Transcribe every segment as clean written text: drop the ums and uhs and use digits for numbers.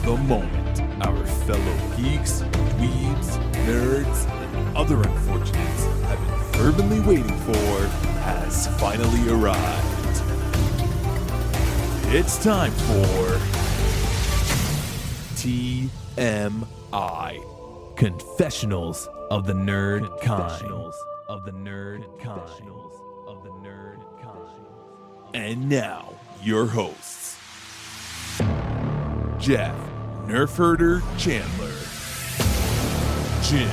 the moment our fellow geeks, dweebs, nerds, and other unfortunates have been fervently waiting for has finally arrived. It's time for TMI, Confessionals of the Nerd Kind. And now, your hosts, Jeff Nerf Herder Chandler, Jim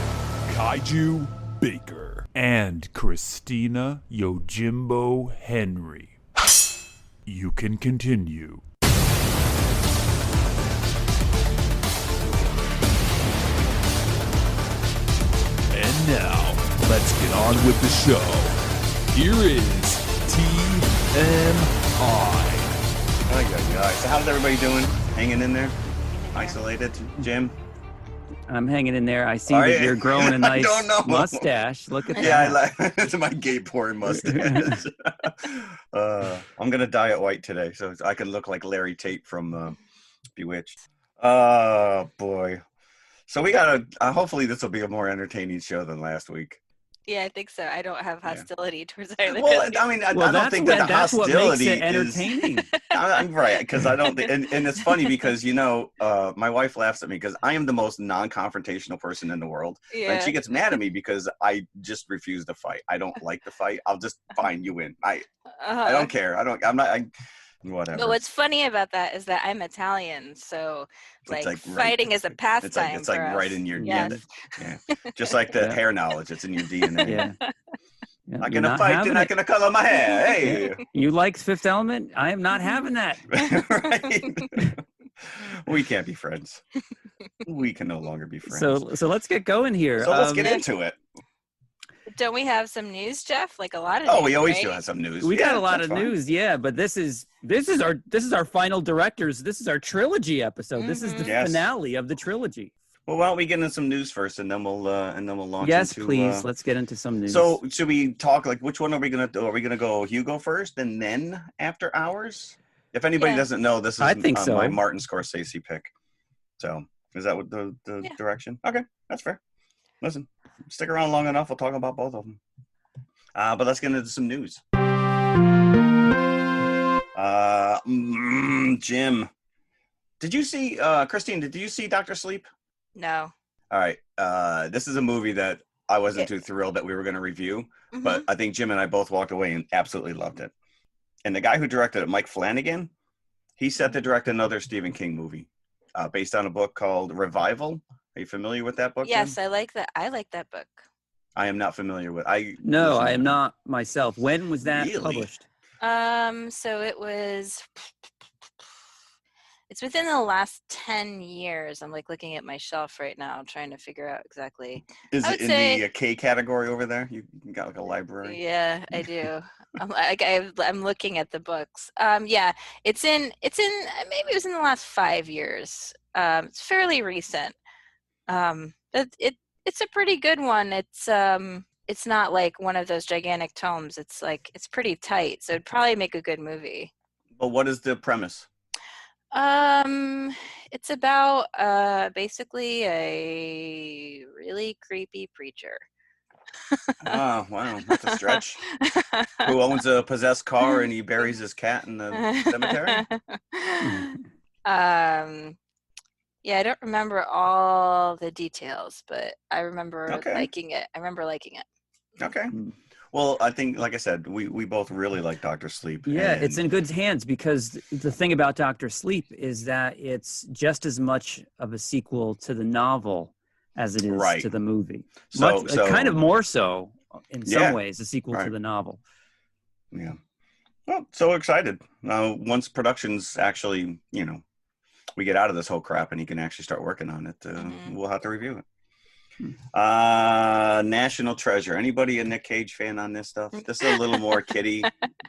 Kaiju Baker, and Christina Yojimbo Henry. You can continue. And now, let's get on with the show. Here is TMI. So how's everybody doing? Hanging in there? Isolated? Jim? I'm hanging in there. I see that you're growing a nice mustache. Look at that. Yeah, it's my gay porn mustache. I'm going to dye it white today so I can look like Larry Tate from Bewitched. Oh, boy. So we got hopefully this will be a more entertaining show than last week. Yeah, I think so. I don't have hostility towards either. Well, I mean, I don't think that the hostility what makes it entertaining. I'm right, because I don't think, and it's funny because, my wife laughs at me because I am the most non-confrontational person in the world. Yeah. And she gets mad at me because I just refuse to fight. I don't like to fight. I'll just, fine, you win. I don't care. Whatever. But what's funny about that is that I'm Italian, so fighting is a pastime. It's like right in your DNA. Yeah. Just like the hair knowledge, it's in your DNA. Yeah. Not gonna fight, you're not gonna color my hair. Hey. You like Fifth Element? I am not having that. Right. We can't be friends. We can no longer be friends. So let's get going here. So let's get into it. Don't we have some news, Jeff? Like a lot of news, we always do have some news. We got a lot of news, yeah, but this is our final directors. This is our trilogy episode. Mm-hmm. This is the finale of the trilogy. Well, why don't we get into some news first, and then we'll launch. Yes, please. Let's get into some news. So, should we talk which one are we gonna do? Are we gonna go Hugo first, and then After Hours? If anybody doesn't know, this is my Martin Scorsese pick. So, is that what the direction? Okay, that's fair. Listen, stick around long enough. We'll talk about both of them. But let's get into some news. Jim, did you see, Christine, did you see Dr. Sleep? No. All right. This is a movie that I wasn't too thrilled that we were going to review, but I think Jim and I both walked away and absolutely loved it. And the guy who directed it, Mike Flanagan, he's set to direct another Stephen King movie based on a book called Revival. Are you familiar with that book? Yes, Jim? I like that. I like that book. I am not familiar with. No, I am not myself. When was that published? So it's within the last 10 years. I'm looking at my shelf right now, trying to figure out exactly. Is it in the K category over there? You got a library? Yeah, I do. I'm looking at the books. It's in maybe it was in the last 5 years. It's fairly recent. It's a pretty good one. It's not like one of those gigantic tomes. It's pretty tight, so it'd probably make a good movie. But what is the premise? It's about basically a really creepy preacher. Oh, wow, that's a stretch. Who owns a possessed car and he buries his cat in the cemetery? Yeah, I don't remember all the details, but I remember liking it. Okay. Well, I think, like I said, we both really like Dr. Sleep. Yeah, it's in good hands because the thing about Dr. Sleep is that it's just as much of a sequel to the novel as it is to the movie. So kind of more so in some ways, a sequel to the novel. Yeah. Well, so excited. Once production's actually, we get out of this whole crap and he can actually start working on it, we'll have to review it. National Treasure. Anybody a Nick Cage fan on this stuff? This is a little more kiddie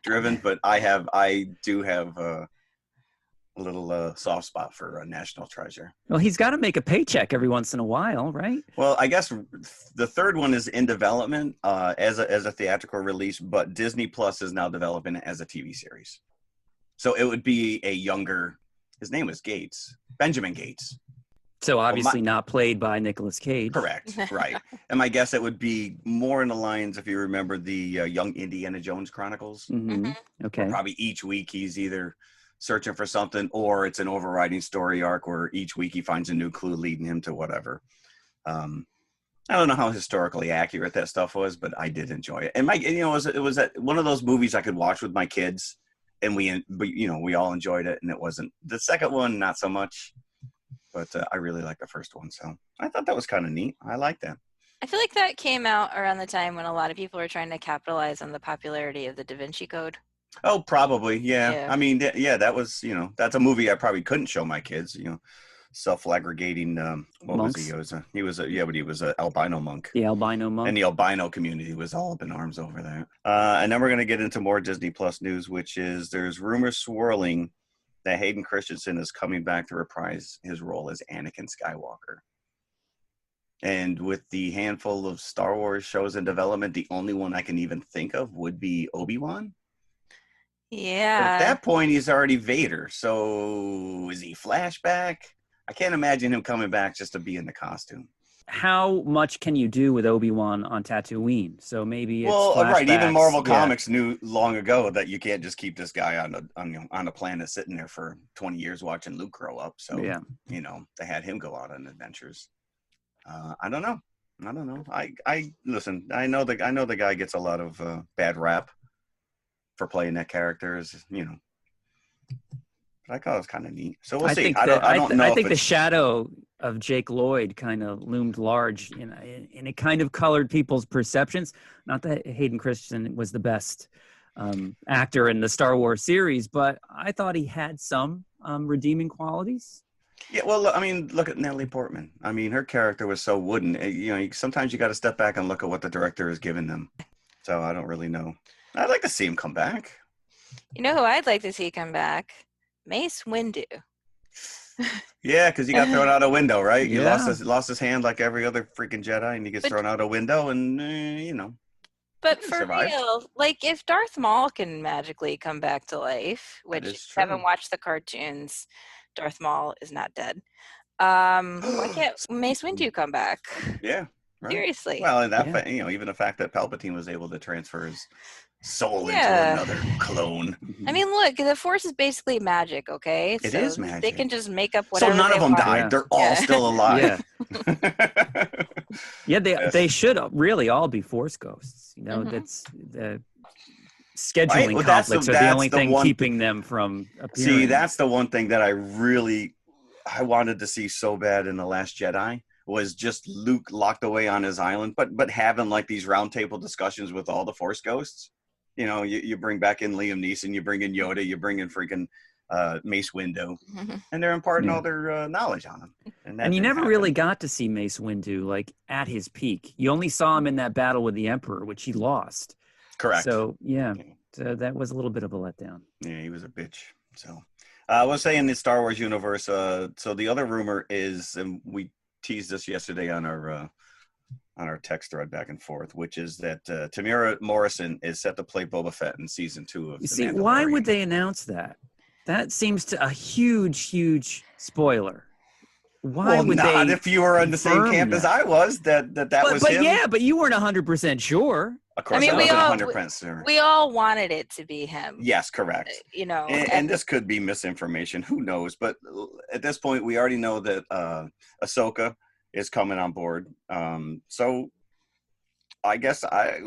driven, but I do have a little soft spot for National Treasure. Well, he's got to make a paycheck every once in a while, right? Well, I guess the third one is in development as a theatrical release, but Disney Plus is now developing it as a TV series. So it would be a younger his name was Gates, Benjamin Gates. So obviously not played by Nicolas Cage. Correct, right. And my guess it would be more in the lines, if you remember the Young Indiana Jones Chronicles. Mm-hmm. Okay. Where probably each week he's either searching for something or it's an overriding story arc where each week he finds a new clue leading him to whatever. I don't know how historically accurate that stuff was, but I did enjoy it. And it was one of those movies I could watch with my kids, and we all enjoyed it. And it wasn't the second one, not so much. But I really like the first one, so I thought that was kind of neat. I like that. I feel like that came out around the time when a lot of people were trying to capitalize on the popularity of the Da Vinci Code. Oh, probably, yeah. I mean, that was, that's a movie I probably couldn't show my kids. Self-aggregating. What monks? was he? But he was an albino monk. The albino monk. And the albino community was all up in arms over that. And then we're going to get into more Disney Plus news, which is there's rumors swirling that Hayden Christensen is coming back to reprise his role as Anakin Skywalker. And with the handful of Star Wars shows in development, the only one I can even think of would be Obi-Wan. Yeah. But at that point, he's already Vader. So is he flashback? I can't imagine him coming back just to be in the costume. How much can you do with Obi-Wan on Tatooine? So maybe it's right. Even Marvel Comics knew long ago that you can't just keep this guy on a planet sitting there for 20 years watching Luke grow up. So they had him go out on adventures. I don't know. I listen. I know the guy gets a lot of bad rap for playing that character. But I thought it was kind of neat. So we'll see. I think the shadow of Jake Lloyd kind of loomed large, and it kind of colored people's perceptions. Not that Hayden Christensen was the best actor in the Star Wars series, but I thought he had some redeeming qualities. Yeah, well, I mean, look at Natalie Portman. I mean, her character was so wooden. Sometimes you got to step back and look at what the director has given them. So I don't really know. I'd like to see him come back. You know who I'd like to see come back? Mace Windu. Yeah, because he got thrown out a window, right? He lost his hand like every other freaking Jedi, and he gets thrown out a window, and But for real, like if Darth Maul can magically come back to life, which if you haven't watched the cartoons, Darth Maul is not dead. Why can't Mace Windu come back? Yeah, right. Seriously. Well, and even the fact that Palpatine was able to transfer his soul into another clone. I mean, look, the Force is basically magic, okay? It is magic. They can just make up whatever. So none of them died. Yeah. They're all still alive. Yeah. They should really all be Force ghosts. That's the scheduling conflicts are the only thing keeping them from appearing. See, that's the one thing that I wanted to see so bad in The Last Jedi was just Luke locked away on his island, but having like these roundtable discussions with all the Force ghosts. You bring back in Liam Neeson, you bring in Yoda, you bring in freaking Mace Windu, and they're imparting all their knowledge on him. And you never really got to see Mace Windu like at his peak. You only saw him in that battle with the Emperor, which he lost. Correct. So so that was a little bit of a letdown. Yeah, he was a bitch. So I was saying the Star Wars universe. So the other rumor is, and we teased this yesterday on our text thread back and forth, which is that Tamira Morrison is set to play Boba Fett in season 2 of The Mandalorian. Why would they announce that? That seems to a huge spoiler. Why would they? Not if you were on the same camp as I was. That was him. Yeah, but you weren't 100% sure. Of course, I wasn't 100% sure. We all wanted it to be him. Yes, correct. And this could be misinformation. Who knows? But at this point, we already know that Ahsoka is coming on board. So I guess I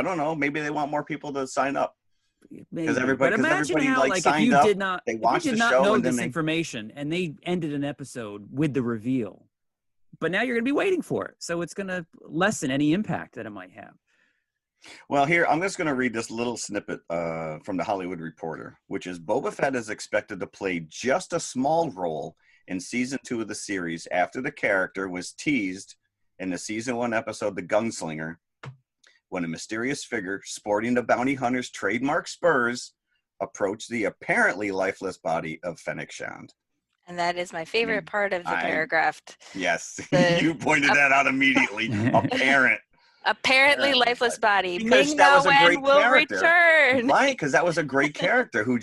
don't know. Maybe they want more people to sign up. Because everybody signed up. They watched the show know this information and they ended an episode with the reveal. But now you're going to be waiting for it. So it's going to lessen any impact that it might have. Well, here, I'm just going to read this little snippet from the Hollywood Reporter, which is Boba Fett is expected to play just a small role in season 2 of the series after the character was teased in the season 1 episode, The Gunslinger, when a mysterious figure sporting the bounty hunter's trademark spurs approached the apparently lifeless body of Fennec Shand. And that is my favorite part of the paragraph. Yes, you pointed that out immediately. Apparent. Apparently lifeless body. Because that was a great will character. Return. Right, because that was a great character who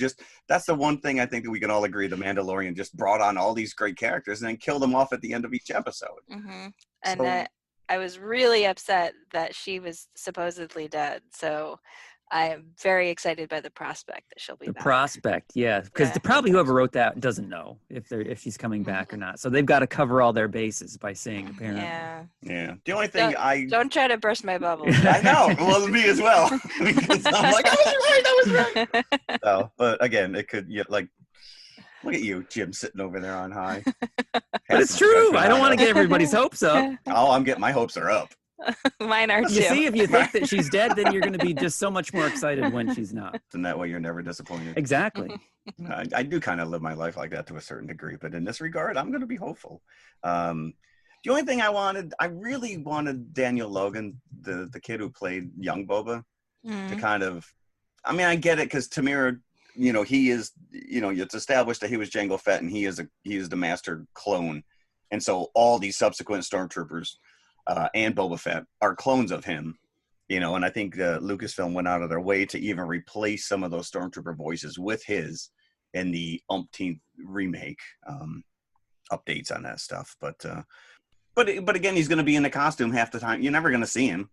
that's the one thing I think that we can all agree the Mandalorian just brought on all these great characters and then killed them off at the end of each episode. Mm-hmm. And I was really upset that she was supposedly dead. So I am very excited by the prospect that she'll be back. The prospect, yeah. Because probably whoever wrote that doesn't know if she's coming back or not. So they've got to cover all their bases by saying apparently. Yeah. The only thing don't try to burst my bubble. I know. Well, me as well. Because I'm like, I was right. So, but again, it could look at you, Jim, sitting over there on high. But it's true. I don't want to get everybody's hopes up. Oh, my hopes are up. Mine are too. You see, if you think that she's dead, then you're going to be just so much more excited when she's not. And that way you're never disappointed. Exactly. I do kind of live my life like that to a certain degree, but in this regard, I'm going to be hopeful. The only thing I really wanted Daniel Logan, the kid who played young Boba, to kind of, I get it because Tamira, he is, it's established that he was Jango Fett and he is the master clone. And so all these subsequent stormtroopers and Boba Fett are clones of him, and I think Lucasfilm went out of their way to even replace some of those stormtrooper voices with his in the umpteenth remake updates on that stuff. But again, he's going to be in the costume half the time. You're never going to see him.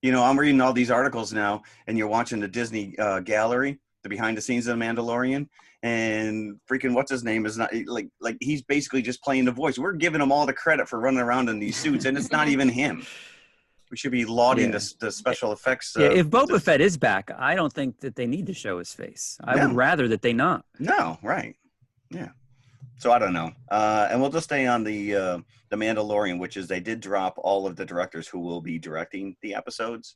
I'm reading all these articles now, and you're watching the Disney gallery, the behind the scenes of The Mandalorian, and freaking what's his name is not like he's basically just playing the voice. We're giving him all the credit for running around in these suits, and it's not even him. We should be lauding the special effects. If Boba Fett is back, I don't think that they need to show his face. I would rather that they not. No, right. Yeah. So I don't know. And we'll just stay on the Mandalorian, which is they did drop all of the directors who will be directing the episodes.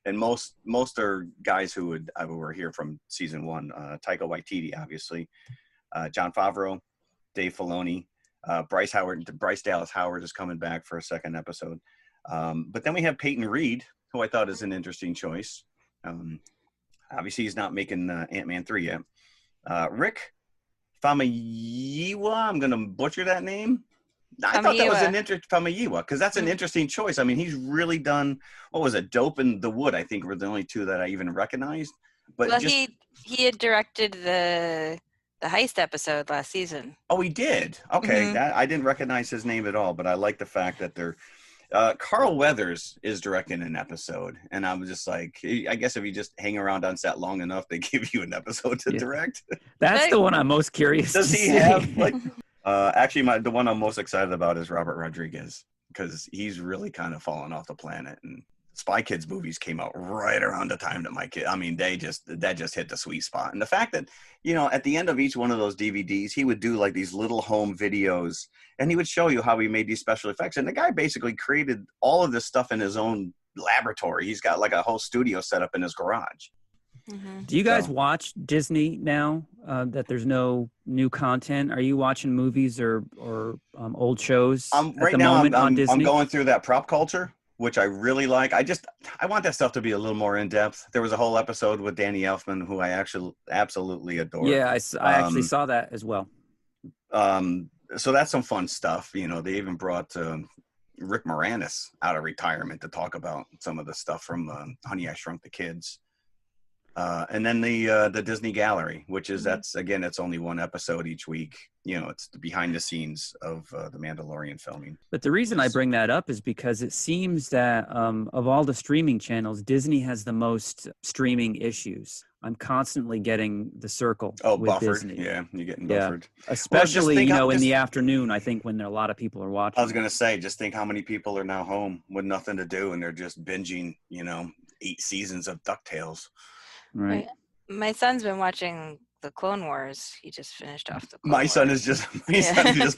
And most are guys who were here from season 1. Taika Waititi, obviously. Jon Favreau, Dave Filoni, Bryce Dallas Howard is coming back for a second episode. But then we have Peyton Reed, who I thought is an interesting choice. Obviously, he's not making Ant-Man 3 yet. Rick Famuyiwa, I'm going to butcher that name. I thought that was an Famuyiwa, because that's an interesting choice. He's really done, what was it, Dope and The Wood, I think were the only two that I even recognized. But he had directed the heist episode last season. Oh, he did? Okay. I didn't recognize his name at all, but I like the fact that they're Carl Weathers is directing an episode, and I'm just like, I guess if you just hang around on set long enough, they give you an episode to direct. That's the one I'm most curious Does he have, actually, the one I'm most excited about is Robert Rodriguez, because he's really kind of fallen off the planet, and Spy Kids movies came out right around the time that my kid, that just hit the sweet spot. And the fact that, at the end of each one of those DVDs, he would do like these little home videos, and he would show you how he made these special effects. And the guy basically created all of this stuff in his own laboratory. He's got like a whole studio set up in his garage. Do you guys watch Disney now that there's no new content? Are you watching movies or old shows right now on Disney? I'm going through that prop culture, which I really like. I want that stuff to be a little more in depth. There was a whole episode with Danny Elfman, who I actually absolutely adore. Yeah, I actually saw that as well. So that's some fun stuff. They even brought Rick Moranis out of retirement to talk about some of the stuff from Honey, I Shrunk the Kids. And then the Disney Gallery, which is it's only one episode each week. It's the behind the scenes of the Mandalorian filming. But the reason I bring that up is because it seems that of all the streaming channels, Disney has the most streaming issues. I'm constantly getting The Circle with buffered. Disney. Yeah, you're getting buffered. Especially, in the afternoon, I think, when a lot of people are watching. I was going to say, just think how many people are now home with nothing to do, and they're just binging, 8 seasons of DuckTales. Right. My son's been watching the Clone Wars. He just finished off the Clone Wars. Son is just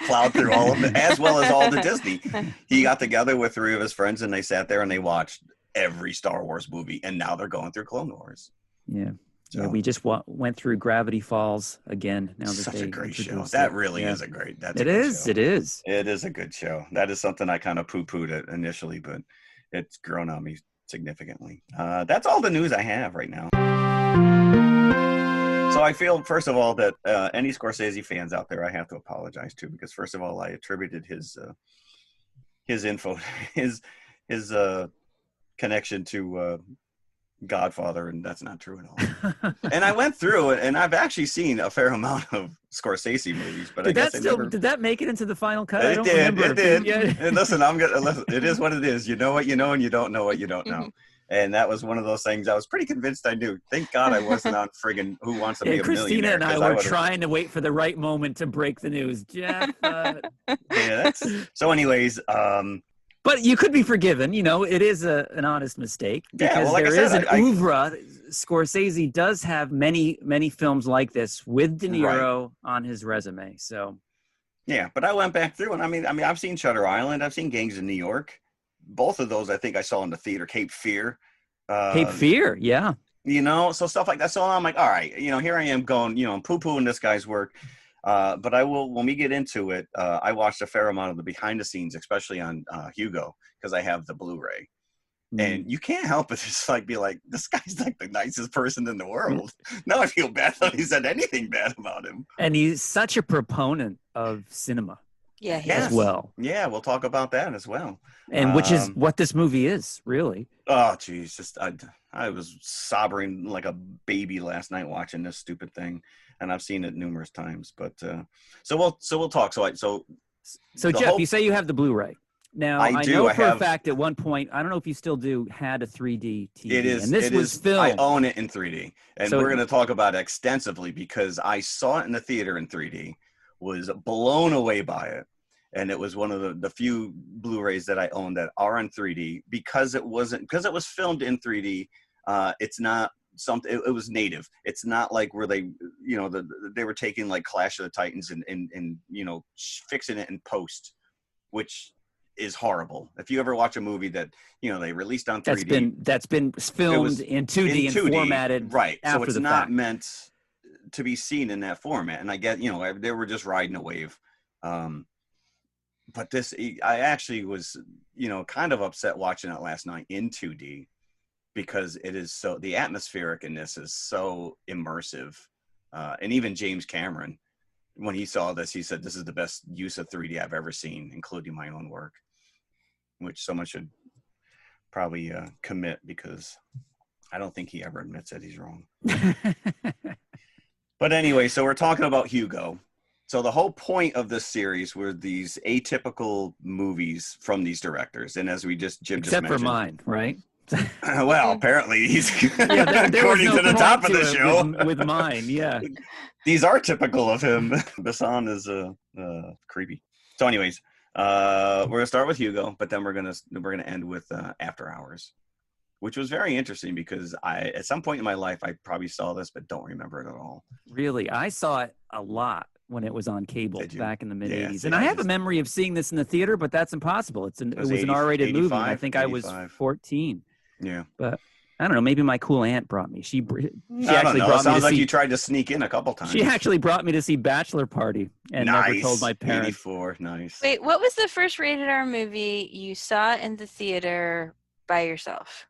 plowed through all of it, as well as all the Disney. He got together with 3 of his friends, and they sat there and they watched every Star Wars movie, and now they're going through Clone Wars. Yeah. So. Yeah, we just went through Gravity Falls again. Now that such a great show. That really is a great. It is. It is. It is a good show. That is something I kind of poo-pooed it initially, but it's grown on me significantly. That's all the news I have right now. So I feel, first of all, that any Scorsese fans out there, I have to apologize to, because first of all, I attributed his info, his connection to Godfather, and that's not true at all. And I went through it, and I've actually seen a fair amount of Scorsese movies, but did that make it into the final cut? It did. And listen, it is what it is. You know what you know, and you don't know what you don't know. And that was one of those things I was pretty convinced I knew. Thank God I wasn't on friggin' Who Wants to Be a Christina Millionaire. Christina and I were trying to wait for the right moment to break the news. Jeff. So anyways, but you could be forgiven. You know, it is an honest mistake because there is an oeuvre. Scorsese does have many, many films like this with De Niro on his resume. So, yeah, but I went back through, and I mean, I've seen Shutter Island. I've seen Gangs of New York. Both of those, I think I saw in the theater. Cape Fear. Cape Fear, yeah. You know, so stuff like that. So I'm like, all right, you know, here I am going, you know, I'm poo-pooing this guy's work. But I will, when we get into it, I watched a fair amount of the behind the scenes, especially on Hugo, because I have the Blu-ray. And you can't help but just like be like, this guy's like the nicest person in the world. Now I feel bad that he said anything bad about him. And he's such a proponent of cinema. Yeah, as well. Yeah, we'll talk about that as well. And which is what this movie is, really. Oh, geez, just I was sobbing like a baby last night watching this stupid thing, and I've seen it numerous times. But so we'll talk. So Jeff, you say you have the Blu-ray. Now I know for a fact at one point, I don't know if you still do, had a 3D TV. It is. And this was filmed. I own it in 3D, and we're going to talk about it extensively because I saw it in the theater in 3D. Was blown away by it, and it was one of the few Blu-rays that I own that are in 3D because it was filmed in 3D. It's not something. It was native. It's not like where they, you know, they were taking like Clash of the Titans and you know, fixing it in post, which is horrible. If you ever watch a movie that, you know, they released on 3D, that's been filmed in 2D and formatted right. After so it's the not fact. meant to be seen in that format, and I get, you know, they were just riding a wave, but this, I actually was, you know, kind of upset watching it last night in 2D because it is so, the atmospheric in this is so immersive, and even James Cameron, when he saw this, he said this is the best use of 3D I've ever seen, including my own work, which someone should probably commit, because I don't think he ever admits that he's wrong. But anyway, so we're talking about Hugo. So the whole point of this series were these atypical movies from these directors. And as Jim just mentioned. Except for mine, right? Well, apparently he's according to the top of the show. With mine, yeah. These are typical of him. Bassan is creepy. So anyways, we're going to start with Hugo, but then we're going to end with After Hours, which was very interesting because at some point in my life, I probably saw this, but don't remember it at all. Really? I saw it a lot when it was on cable back in the mid-'80s. And I have a memory of seeing this in the theater, but that's impossible. It was an R-rated movie. And I think 85. I was 14. Yeah. But I don't know. Maybe my cool aunt brought me. She actually brought me. Sounds like you tried to sneak in a couple times. She actually brought me to see Bachelor Party and never told my parents. 84, nice. Wait, what was the first rated R movie you saw in the theater by yourself?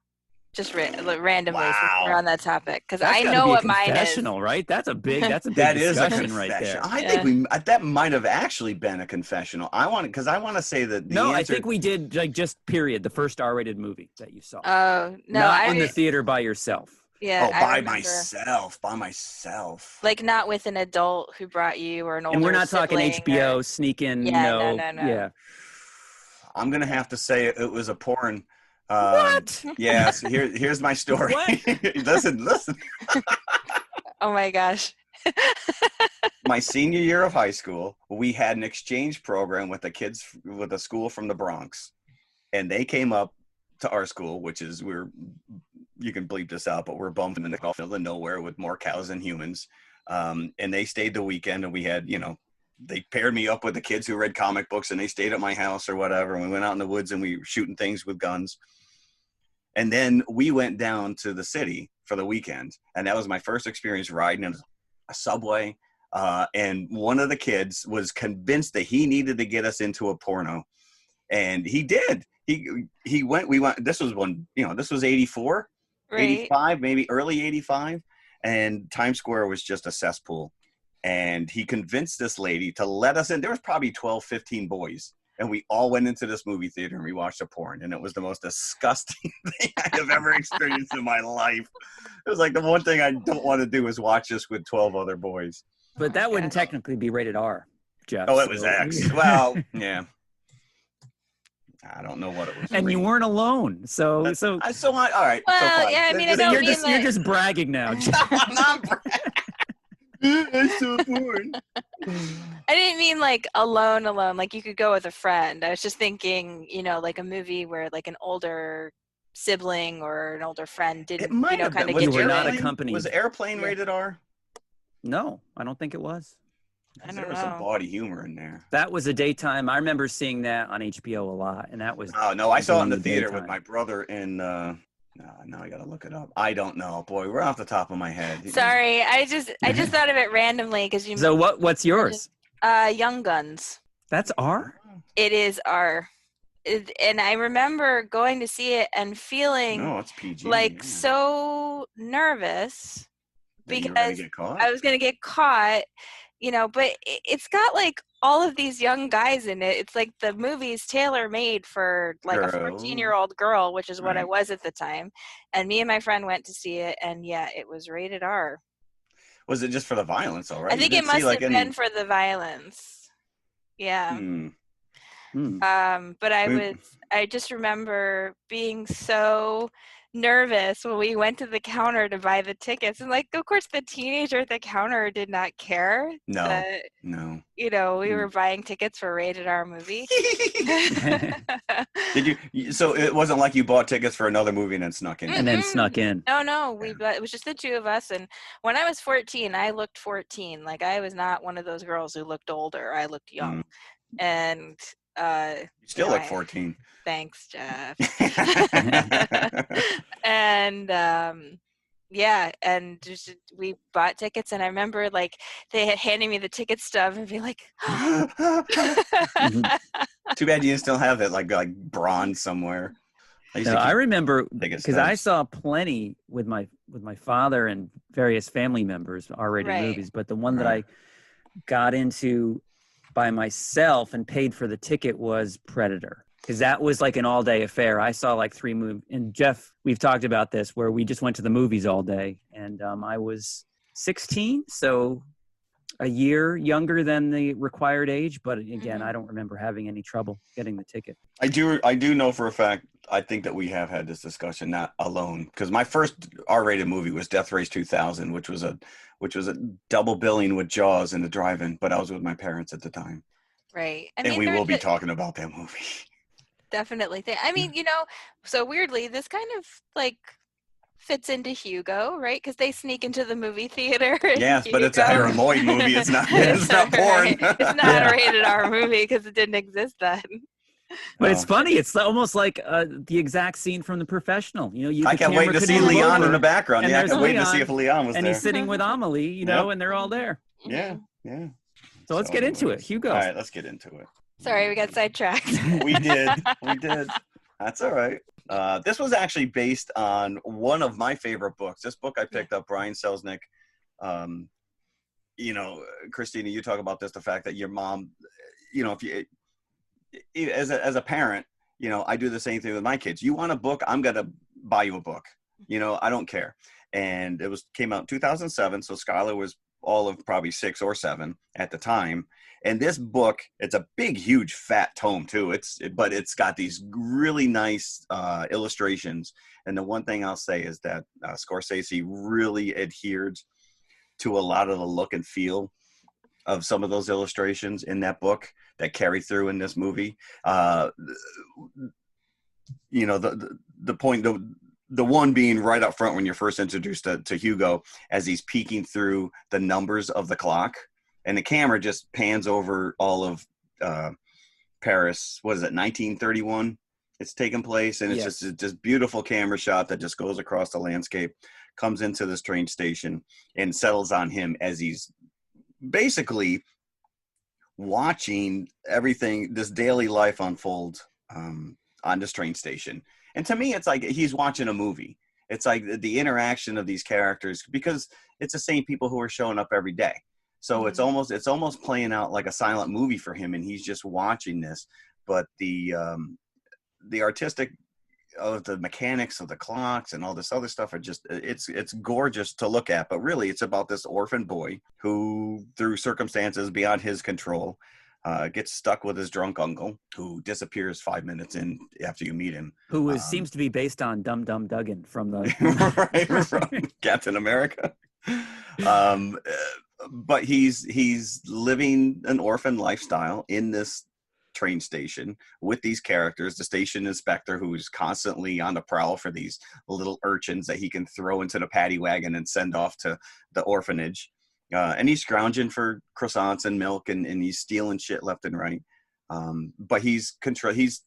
Just randomly, since we're on that topic, because I know what mine is. Confessional, right? That's a big discussion right there. I think that might have actually been a confessional. I want to say that. I think we did just period. The first R-rated movie that you saw. Oh no, not in the theater by yourself. Yeah. By myself. Like not with an adult who brought you or an older. And we're not talking HBO sneak in. No. Yeah. I'm gonna have to say it was a porn. What? Yeah, so here's my story. Listen. Oh my gosh. My senior year of high school, we had an exchange program with the kids with a school from the Bronx, and they came up to our school, which is you can bleep this out, but we're bumping in the middle of nowhere with more cows than humans, and they stayed the weekend, and we had, you know, they paired me up with the kids who read comic books, and they stayed at my house or whatever. And we went out in the woods and we were shooting things with guns. And then we went down to the city for the weekend. And that was my first experience riding in a subway. And one of the kids was convinced that he needed to get us into a porno. And he did. We went, this was 84, right. 85, maybe early 85. And Times Square was just a cesspool. And he convinced this lady to let us in. There was probably 12, 15 boys. and we all went into this movie theater and we watched a porn, and it was the most disgusting thing I have ever experienced in my life. It was like the one thing I don't want to do is watch this with 12 other boys. But that wouldn't technically be rated R, Jeff. Oh, it was X. Well, yeah. I don't know what it was. And you weren't alone. So all right. Well, so yeah, I mean, you're just bragging now. I'm not bragging. I saw porn. I didn't mean like alone. Like you could go with a friend. I was just thinking, you know, like a movie where like an older sibling or an older friend didn't, kind of get you were not accompanied. Was Airplane rated R? No, I don't think it was. There was some bawdy humor in there. That was a daytime. I remember seeing that on HBO a lot, and that was. Oh no, I saw it in the theater with my brother in. Now I gotta look it up. I don't know, boy. We're off the top of my head. Sorry, I just thought of it randomly because you. So what's yours? Young Guns. That's R. It is R. And I remember going to see it and feeling it's PG, so nervous because I was gonna get caught. You know, but it's got like all of these young guys in it. It's like the movie's tailor-made for like a 14-year-old girl, which is what I was at the time. And me and my friend went to see it, and yeah, it was rated R. Was it just for the violence, all right? I think it must have been for the violence. Yeah. But I just remember being so nervous when we went to the counter to buy the tickets, and like of course the teenager at the counter did not care that, you know, we were buying tickets for a rated R movie. Did you so it wasn't like you bought tickets for another movie and then snuck in? And then snuck in. No, it was just the two of us. And when I was 14, I looked 14. Like I was not one of those girls who looked older. I looked young. And you still look 14. Thanks, Jeff. And and just we bought tickets, and I remember like they had handed me the ticket stub and be like, Too bad you still have it like bronze somewhere. I remember because I saw plenty with my father and various family members R-rated movies, but the one that I got into by myself and paid for the ticket was Predator. Because that was like an all-day affair. I saw like 3 movies. And Jeff, we've talked about this, where we just went to the movies all day. And I was 16, so a year younger than the required age. But again, I don't remember having any trouble getting the ticket. I do know for a fact, I think that we have had this discussion, not alone. Because my first R-rated movie was Death Race 2000, which was a double billing with Jaws in the drive-in. But I was with my parents at the time. Right. And we will be talking about that movie. Definitely. I mean, you know, so weirdly, this kind of like fits into Hugo, right? Because they sneak into the movie theater. Yes, Hugo. But it's a Harold Lloyd movie. It's not. It's not porn. Right. It's not a rated R movie because it didn't exist then. But it's funny. It's almost like the exact scene from The Professional. You know, I can't wait to see Leon in the background. Yeah, I can't wait to see if Leon was there. And he's sitting with Amelie, you know, and they're all there. Yeah. So let's get into it. Hugo. All right, let's get into it. Sorry, we got sidetracked. We did. That's all right. This was actually based on one of my favorite books. This book I picked up, Brian Selznick. You know, Christina, you talk about this, the fact that your mom, you know, as a parent, you know, I do the same thing with my kids. You want a book, I'm going to buy you a book. You know, I don't care. And it came out in 2007, so Skylar was all of probably 6 or 7 at the time. And this book, it's a big, huge, fat tome too. But it's got these really nice illustrations. And the one thing I'll say is that Scorsese really adhered to a lot of the look and feel of some of those illustrations in that book that carry through in this movie. You know, the point, the one being right up front when you're first introduced to Hugo as he's peeking through the numbers of the clock. And the camera just pans over all of Paris. What is it, 1931? It's taking place, and it's just this beautiful camera shot that just goes across the landscape, comes into this train station, and settles on him as he's basically watching everything, this daily life unfold on this train station. And to me, it's like he's watching a movie. It's like the interaction of these characters, because it's the same people who are showing up every day. So it's almost playing out like a silent movie for him, and he's just watching this. but the artistic of the mechanics of the clocks and all this other stuff are just, it's gorgeous to look at. But really, it's about this orphan boy who, through circumstances beyond his control, gets stuck with his drunk uncle, who disappears 5 minutes in after you meet him. Who seems to be based on Dum Dum Dugan from the right, from Captain America. But he's living an orphan lifestyle in this train station with these characters. The station inspector, who's constantly on the prowl for these little urchins that he can throw into the paddy wagon and send off to the orphanage. And he's scrounging for croissants and milk, and he's stealing shit left and right. But he's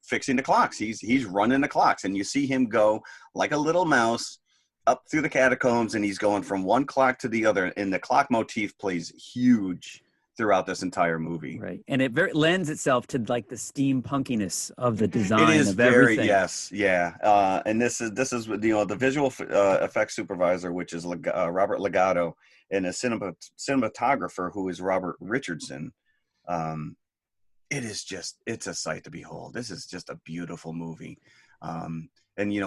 fixing the clocks. He's running the clocks, and you see him go like a little mouse up through the catacombs, and he's going from one clock to the other. And the clock motif plays huge throughout this entire movie. Right. And it lends itself to like the steampunkiness of the design. It is of very, everything. yes. Yeah. And this is, the visual effects supervisor, which is Robert Legato, and a cinematographer who is Robert Richardson. It's a sight to behold. This is just a beautiful movie. And,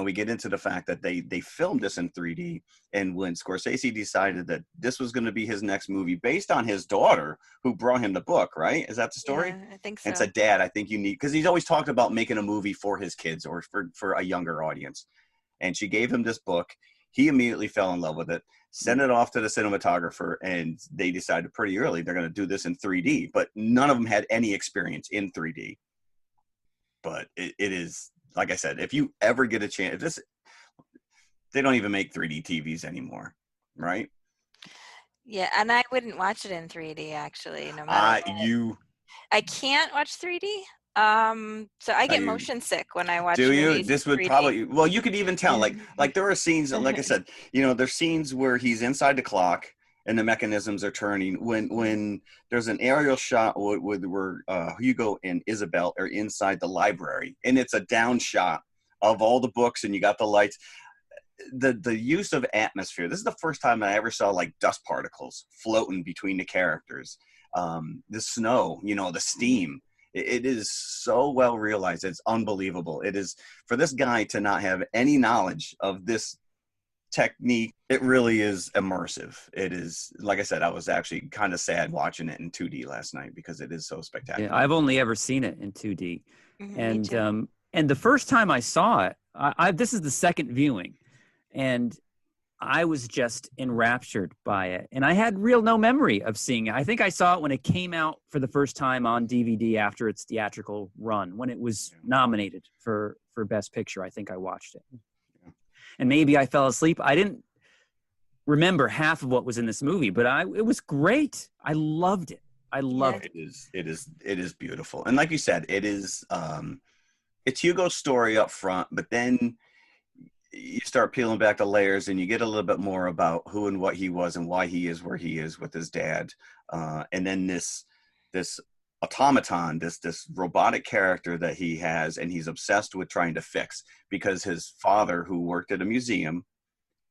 we get into the fact that they filmed this in 3D. And when Scorsese decided that this was going to be his next movie based on his daughter, who brought him the book, right? Is that the story? Yeah, I think so. And said, Dad, I think you need, because he's always talked about making a movie for his kids or for a younger audience. And she gave him this book. He immediately fell in love with it, sent it off to the cinematographer, and they decided pretty early they're going to do this in 3D. But none of them had any experience in 3D. But it is, like I said, if you ever get a chance, they don't even make 3D TVs anymore, right? Yeah, and I wouldn't watch it in 3D actually. No matter what. I can't watch 3D. So I get motion sick when I watch. Do you? This would 3D. Probably. Well, you could even tell. Like there are scenes. Like I said, there's scenes where he's inside the clock and the mechanisms are turning. When there's an aerial shot where Hugo and Isabel are inside the library, and it's a down shot of all the books, and you got the lights. The use of atmosphere. This is the first time I ever saw like dust particles floating between the characters. The snow, the steam. It is so well realized. It's unbelievable. It is, for this guy to not have any knowledge of this technique, it really is immersive. It is, like I said, I was actually kind of sad watching it in 2D last night because it is so spectacular. Yeah, I've only ever seen it in 2D. And the first time I saw it, this is the second viewing, and I was just enraptured by it. And I had no memory of seeing it. I think I saw it when it came out for the first time on DVD after its theatrical run, when it was nominated for Best Picture. I think I watched it. Yeah. And maybe I fell asleep. I didn't remember half of what was in this movie, but it was great. I loved it. I loved it. It is beautiful. And like you said, it is, it's Hugo's story up front, but then you start peeling back the layers and you get a little bit more about who and what he was and why he is where he is with his dad. And then this automaton, this robotic character that he has, and he's obsessed with trying to fix, because his father, who worked at a museum,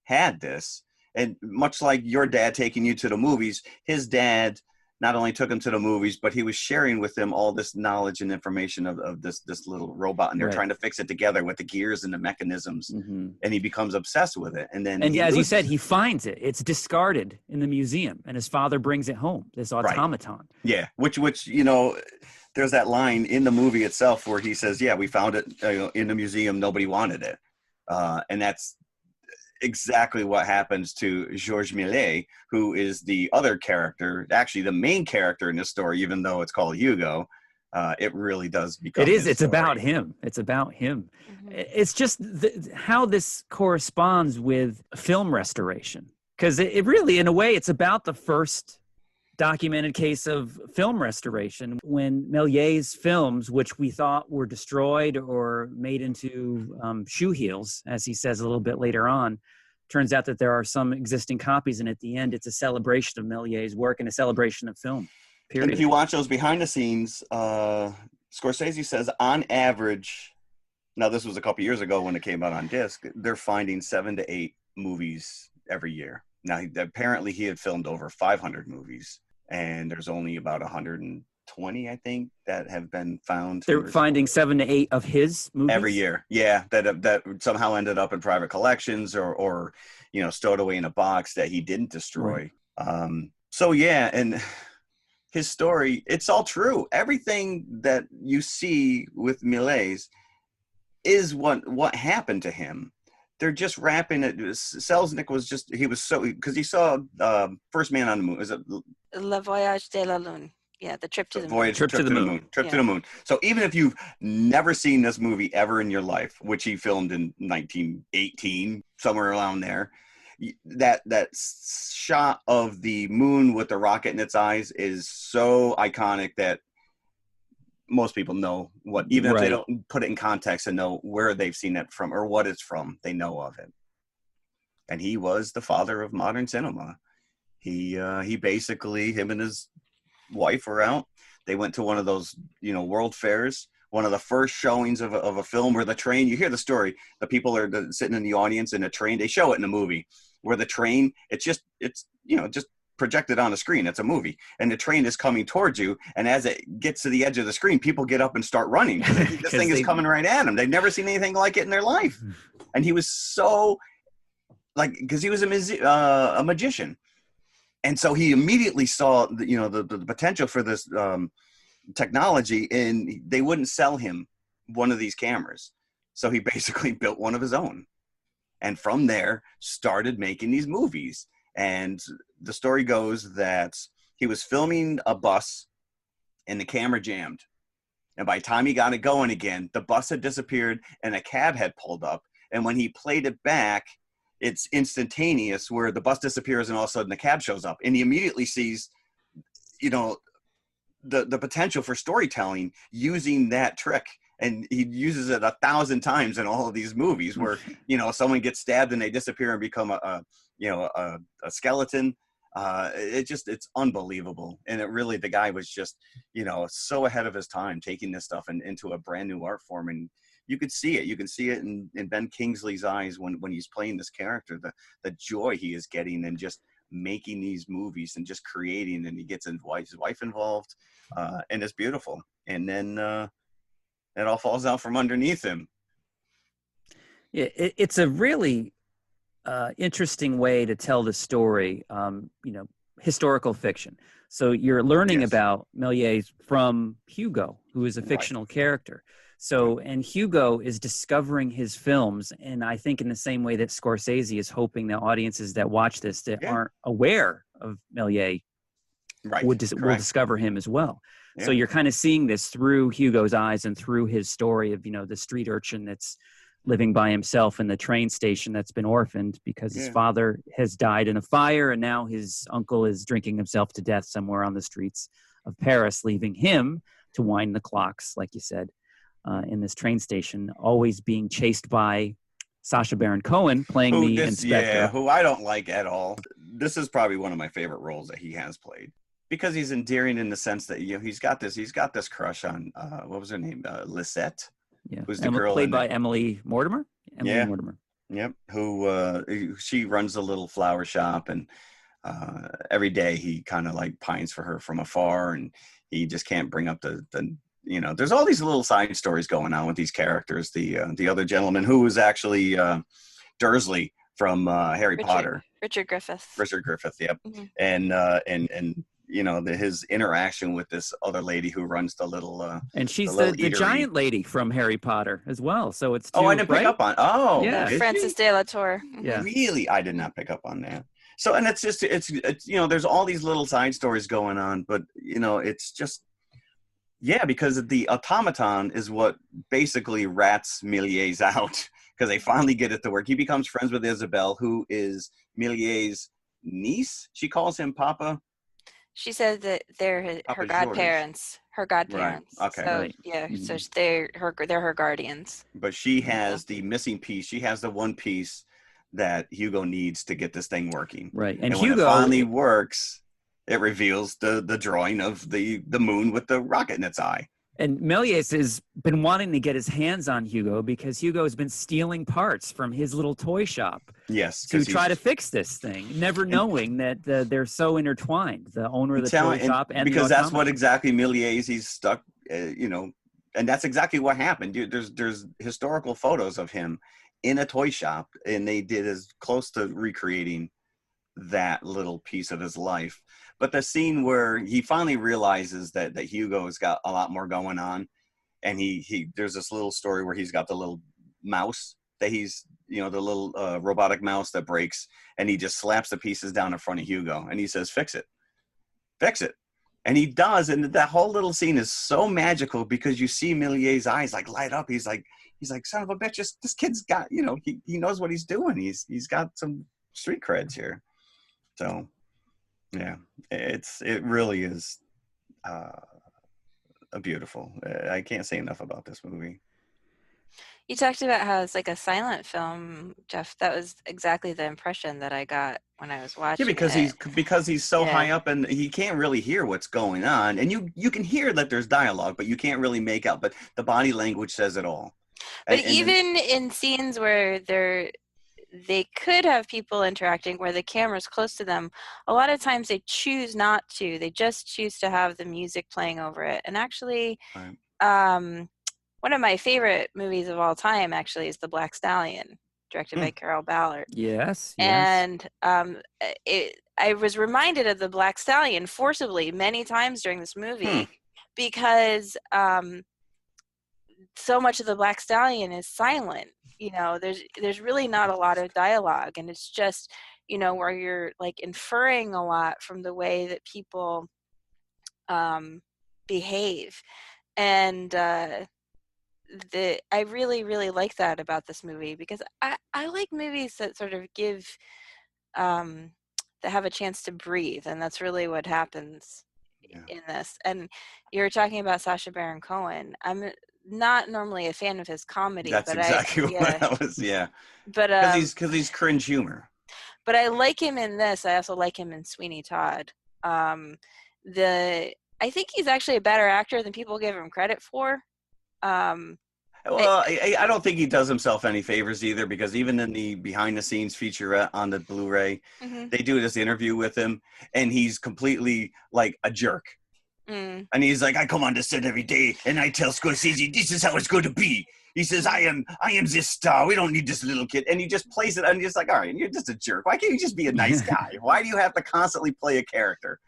had this. And much like your dad taking you to the movies, his dad not only took him to the movies, but he was sharing with them all this knowledge and information of this little robot, and they're trying to fix it together with the gears and the mechanisms. Mm-hmm. And he becomes obsessed with it. And then, as you said, he finds it. It's discarded in the museum, and his father brings it home, this automaton. Right. Yeah, which there's that line in the movie itself where he says, "Yeah, we found it in the museum. Nobody wanted it," and that's exactly what happens to Georges Millet, who is the other character, actually the main character in this story, even though it's called Hugo. It really does become. It is. It's about him. It's about him. Mm-hmm. It's just how this corresponds with film restoration, because it really, in a way, it's about the first documented case of film restoration, when Méliès's films, which we thought were destroyed or made into shoe heels, as he says a little bit later on, turns out that there are some existing copies, and at the end it's a celebration of Méliès's work and a celebration of film, period. And if you watch those behind the scenes, Scorsese says on average, now this was a couple years ago when it came out on disc, they're finding 7 to 8 movies every year. Now, apparently he had filmed over 500 movies, and there's only about 100 20, I think, that have been found. They're finding 7 to 8 of his movies every year. Yeah, that somehow ended up in private collections or stowed away in a box that he didn't destroy. Right. So yeah, and his story, it's all true. Everything that you see with Méliès is what happened to him. They're just wrapping it. Selznick because he saw First Man on the Moon. Is it Le Voyage de la Lune? Yeah, the trip to the moon. Trip to the moon. Trip to the moon. So even if you've never seen this movie ever in your life, which he filmed in 1918, somewhere around there, that shot of the moon with the rocket in its eyes is so iconic that most people know even if they don't put it in context and know where they've seen it from or what it's from, they know of it. And he was the father of modern cinema. He basically, him and his wife were out. They went to one of those, world fairs, one of the first showings of a film where the train, you hear the story, the people are sitting in the audience in a train. They show it in the movie where the train, it's just projected on a screen. It's a movie, and the train is coming towards you, and as it gets to the edge of the screen, people get up and start running. This thing is coming right at them. They've never seen anything like it in their life. And he was so because he was a magician, and so he immediately saw the potential for this technology, and they wouldn't sell him one of these cameras, so he basically built one of his own, and from there started making these movies. And the story goes that he was filming a bus and the camera jammed. And by the time he got it going again, the bus had disappeared and a cab had pulled up. And when he played it back, it's instantaneous where the bus disappears and all of a sudden the cab shows up. And he immediately sees, the potential for storytelling using that trick. And he uses it 1,000 times in all of these movies where, someone gets stabbed and they disappear and become a skeleton. It's unbelievable. And the guy was just, so ahead of his time, taking this stuff into a brand new art form. And you could see it. You can see it in Ben Kingsley's eyes when he's playing this character, the joy he is getting and just making these movies and just creating, and he gets his wife involved, and it's beautiful. And then it all falls out from underneath him. Yeah, it's a really interesting way to tell the story, historical fiction. So you're learning about Méliès from Hugo, who is a fictional character. So, and Hugo is discovering his films, and I think in the same way that Scorsese is hoping that audiences that watch this that aren't aware of Méliès will discover him as well. Yeah. So you're kind of seeing this through Hugo's eyes and through his story of, the street urchin that's living by himself in the train station that's been orphaned because his father has died in a fire, and now his uncle is drinking himself to death somewhere on the streets of Paris, leaving him to wind the clocks, like you said, in this train station, always being chased by Sacha Baron Cohen playing the inspector. Yeah, who I don't like at all. This is probably one of my favorite roles that he has played. Because he's endearing in the sense that he's got this crush on what was her name, Lisette, who's the girl played by Emily Mortimer. Mortimer. Yep. Who she runs a little flower shop, and every day he kind of pines for her from afar, and he just can't bring up the There's all these little side stories going on with these characters. The other gentleman who was actually Dursley from Harry Potter. Richard Griffith. Yep. Mm-hmm. And his interaction with this other lady who runs the little and she's the giant lady from Harry Potter as well. So it's I didn't pick up on. Oh, yeah, Frances de la Tour. Yeah, really, I did not pick up on that. So, and it's there's all these little side stories going on, but it's just because the automaton is what basically rats Méliès out because they finally get it to work. He becomes friends with Isabelle, who is Méliès' niece. She calls him Papa. She said that they're her godparents. Her godparents. Right. Okay. So, right. So they're her guardians. But she has the missing piece. She has the one piece that Hugo needs to get this thing working. Right. And Hugo, when it finally works, it reveals the drawing of the moon with the rocket in its eye. And Méliès has been wanting to get his hands on Hugo because Hugo has been stealing parts from his little toy shop. Yes, to try to fix this thing, never knowing that they're so intertwined. The owner of the toy shop and because the that's what exactly Méliès, he's stuck. And that's exactly what happened. Dude, there's historical photos of him in a toy shop, and they did as close to recreating that little piece of his life. But the scene where he finally realizes that Hugo has got a lot more going on, and he there's this little story where he's got the little mouse that he's, the little robotic mouse that breaks, and he just slaps the pieces down in front of Hugo, and he says, fix it. And he does, and that whole little scene is so magical because you see Méliès' eyes like light up. He's like, son of a bitch, this kid's got, he knows what he's doing. He's got some street creds here. So, yeah, it really is a beautiful. I can't say enough about this movie. You talked about how it's like a silent film, Jeff. That was exactly the impression that I got when I was watching. Yeah, because he's so high up and he can't really hear what's going on, and you can hear that there's dialogue, but you can't really make out. But the body language says it all. But even in scenes where they could have people interacting where the camera's close to them, a lot of times they choose not to. They just choose to have the music playing over it. And actually, right. One of my favorite movies of all time actually is The Black Stallion, directed by Carol Ballard. Yes. And I was reminded of The Black Stallion forcibly many times during this movie because so much of The Black Stallion is silent. There's really not a lot of dialogue, and it's just, where you're like inferring a lot from the way that people behave. And I really, really like that about this movie because I like movies that sort of give, that have a chance to breathe, and that's really what happens in this. And you were talking about Sacha Baron Cohen. I'm not normally a fan of his comedy. That's exactly what I was, But because he's cringe humor. But I like him in this. I also like him in Sweeney Todd. I think he's actually a better actor than people give him credit for. Well, I don't think he does himself any favors either, because even in the behind the scenes featurette on the Blu-ray, they do this interview with him, and he's completely like a jerk. And he's like, I come on the set every day and I tell Scorsese, this is how it's going to be. He says, I am this star. We don't need this little kid. And he just plays it. I'm just like, all right, you're just a jerk. Why can't you just be a nice guy? Why do you have to constantly play a character?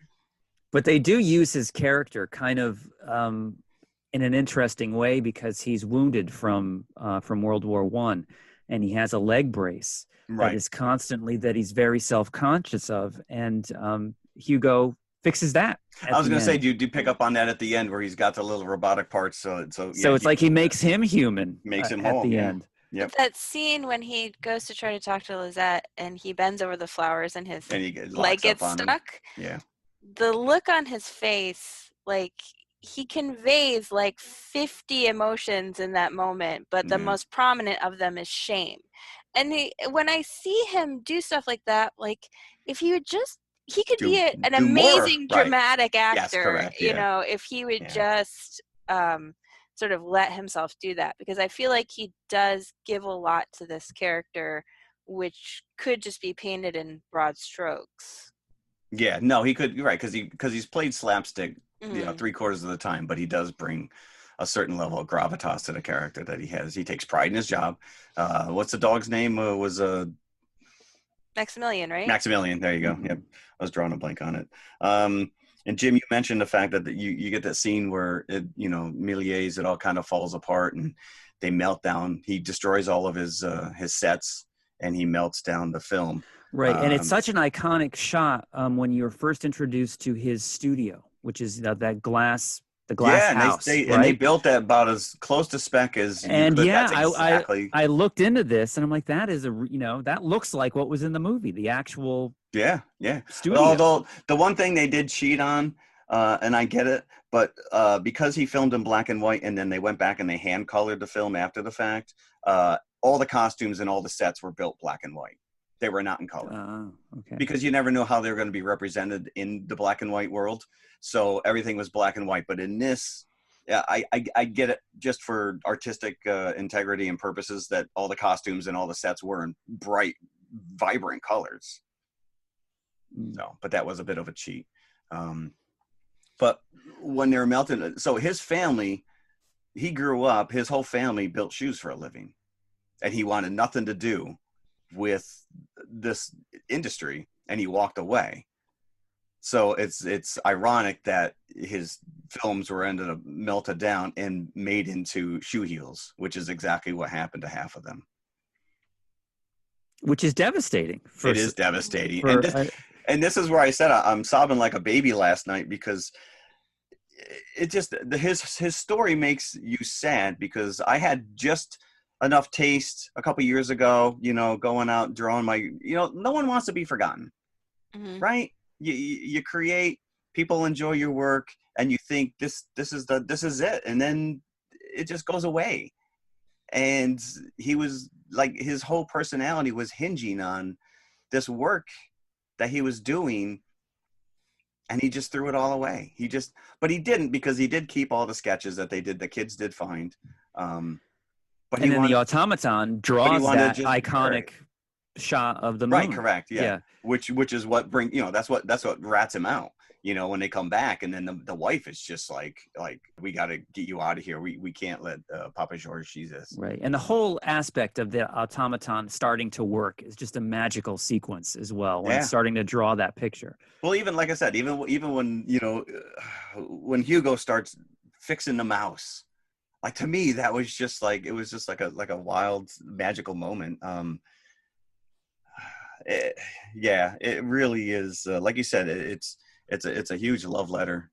But they do use his character kind of in an interesting way, because he's wounded from World War I, and he has a leg brace that is constantly, that he's very self-conscious of. And Hugo fixes that. I was going to say, do you pick up on that at the end where he's got the little robotic parts? So it's like he makes him human. Makes him at whole, the end. Yep. That scene when he goes to try to talk to Lizette and he bends over the flowers and his leg gets stuck. Yeah. The look on his face, like he conveys like 50 emotions in that moment, but the most prominent of them is shame. And when I see him do stuff like that, like if he would just, he could be an amazing dramatic actor, yes, correct, if he would just sort of let himself do that, because I feel like he does give a lot to this character, which could just be painted in broad strokes. Yeah, no, he could, you're right, because he's played slapstick, 3/4 of the time, but he does bring a certain level of gravitas to the character that he has. He takes pride in his job. What's the dog's name? Was Maximilian, right? Maximilian, there you go. Yep, I was drawing a blank on it. And Jim, you mentioned the fact that you get that scene where Méliès, it all kind of falls apart and they melt down. He destroys all of his sets and he melts down the film. Right, and it's such an iconic shot when you're first introduced to his studio, which is that glass. The glass house, and they built that about as close to spec as you could. I looked into this and I'm like, that is that looks like what was in the movie, the actual studio. Although the one thing they did cheat on, and I get it, but because he filmed in black and white and then they went back and they hand colored the film after the fact, all the costumes and all the sets were built black and white. They were not in color. Okay. Because you never know how they're going to be represented in the black and white world. So everything was black and white. But in this, Yeah, I get it just for artistic integrity and purposes that all the costumes and all the sets were in bright, vibrant colors. No, but that was a bit of a cheat. But when they were melting, so his family, he grew up, his whole family built shoes for a living, and he wanted nothing to do with this industry, and he walked away. So it's ironic that his films were ended up melted down and made into shoe heels, which is exactly what happened to half of them. Which is devastating. It is devastating. And this is where I said I'm sobbing like a baby last night, because it just, his story makes you sad, because I had just enough taste a couple years ago, going out drawing my, no one wants to be forgotten, right? You create, people enjoy your work, and you think this is it, and then it just goes away. And he was like, his whole personality was hinging on this work that he was doing, and he just threw it all away. But he didn't, because he did keep all the sketches that the kids did find. But and then the automaton draws that iconic shot of the moon. Right, correct, yeah. Which is what that's what rats him out. When they come back, and then the wife is just like we got to get you out of here. We can't let Papa George see this. Right, and the whole aspect of the automaton starting to work is just a magical sequence as well. When it's starting to draw that picture. Well, even like I said, even when when Hugo starts fixing the mouse, like, to me that was just like, it was just like a wild magical moment. It really is. Like you said, it's a huge love letter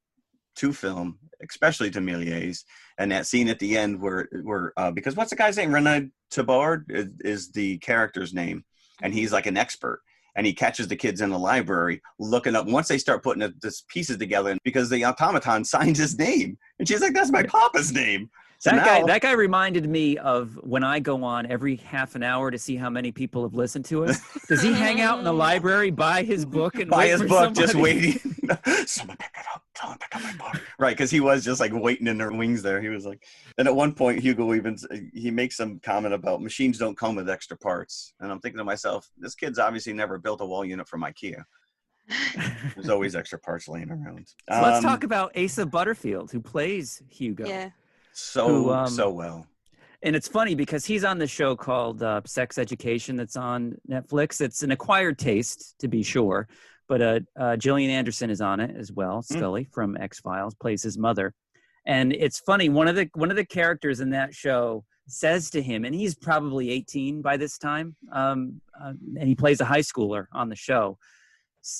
to film, especially to Méliès. And that scene at the end where because what's the guy's name? René Tabard is the character's name, and he's like an expert. And he catches the kids in the library looking up. Once they start putting the pieces together, because the automaton signs his name, and she's like, "That's my papa's name." So that guy reminded me of when I go on every half an hour to see how many people have listened to us. Does he hang out in the library, buy his book, and just waiting? Someone pick it up. Someone pick up my book. Right, because he was just like waiting in their wings there. He was like, and at one point, Hugo he makes some comment about machines don't come with extra parts. And I'm thinking to myself, this kid's obviously never built a wall unit from IKEA. There's always extra parts laying around. So let's talk about Asa Butterfield, who plays Hugo. Yeah. So well. And it's funny because he's on the show called Sex Education that's on Netflix. It's an acquired taste, to be sure. But Gillian Anderson is on it as well. Scully from X-Files plays his mother. And it's funny, one of the characters in that show says to him, and he's probably 18 by this time, and he plays a high schooler on the show.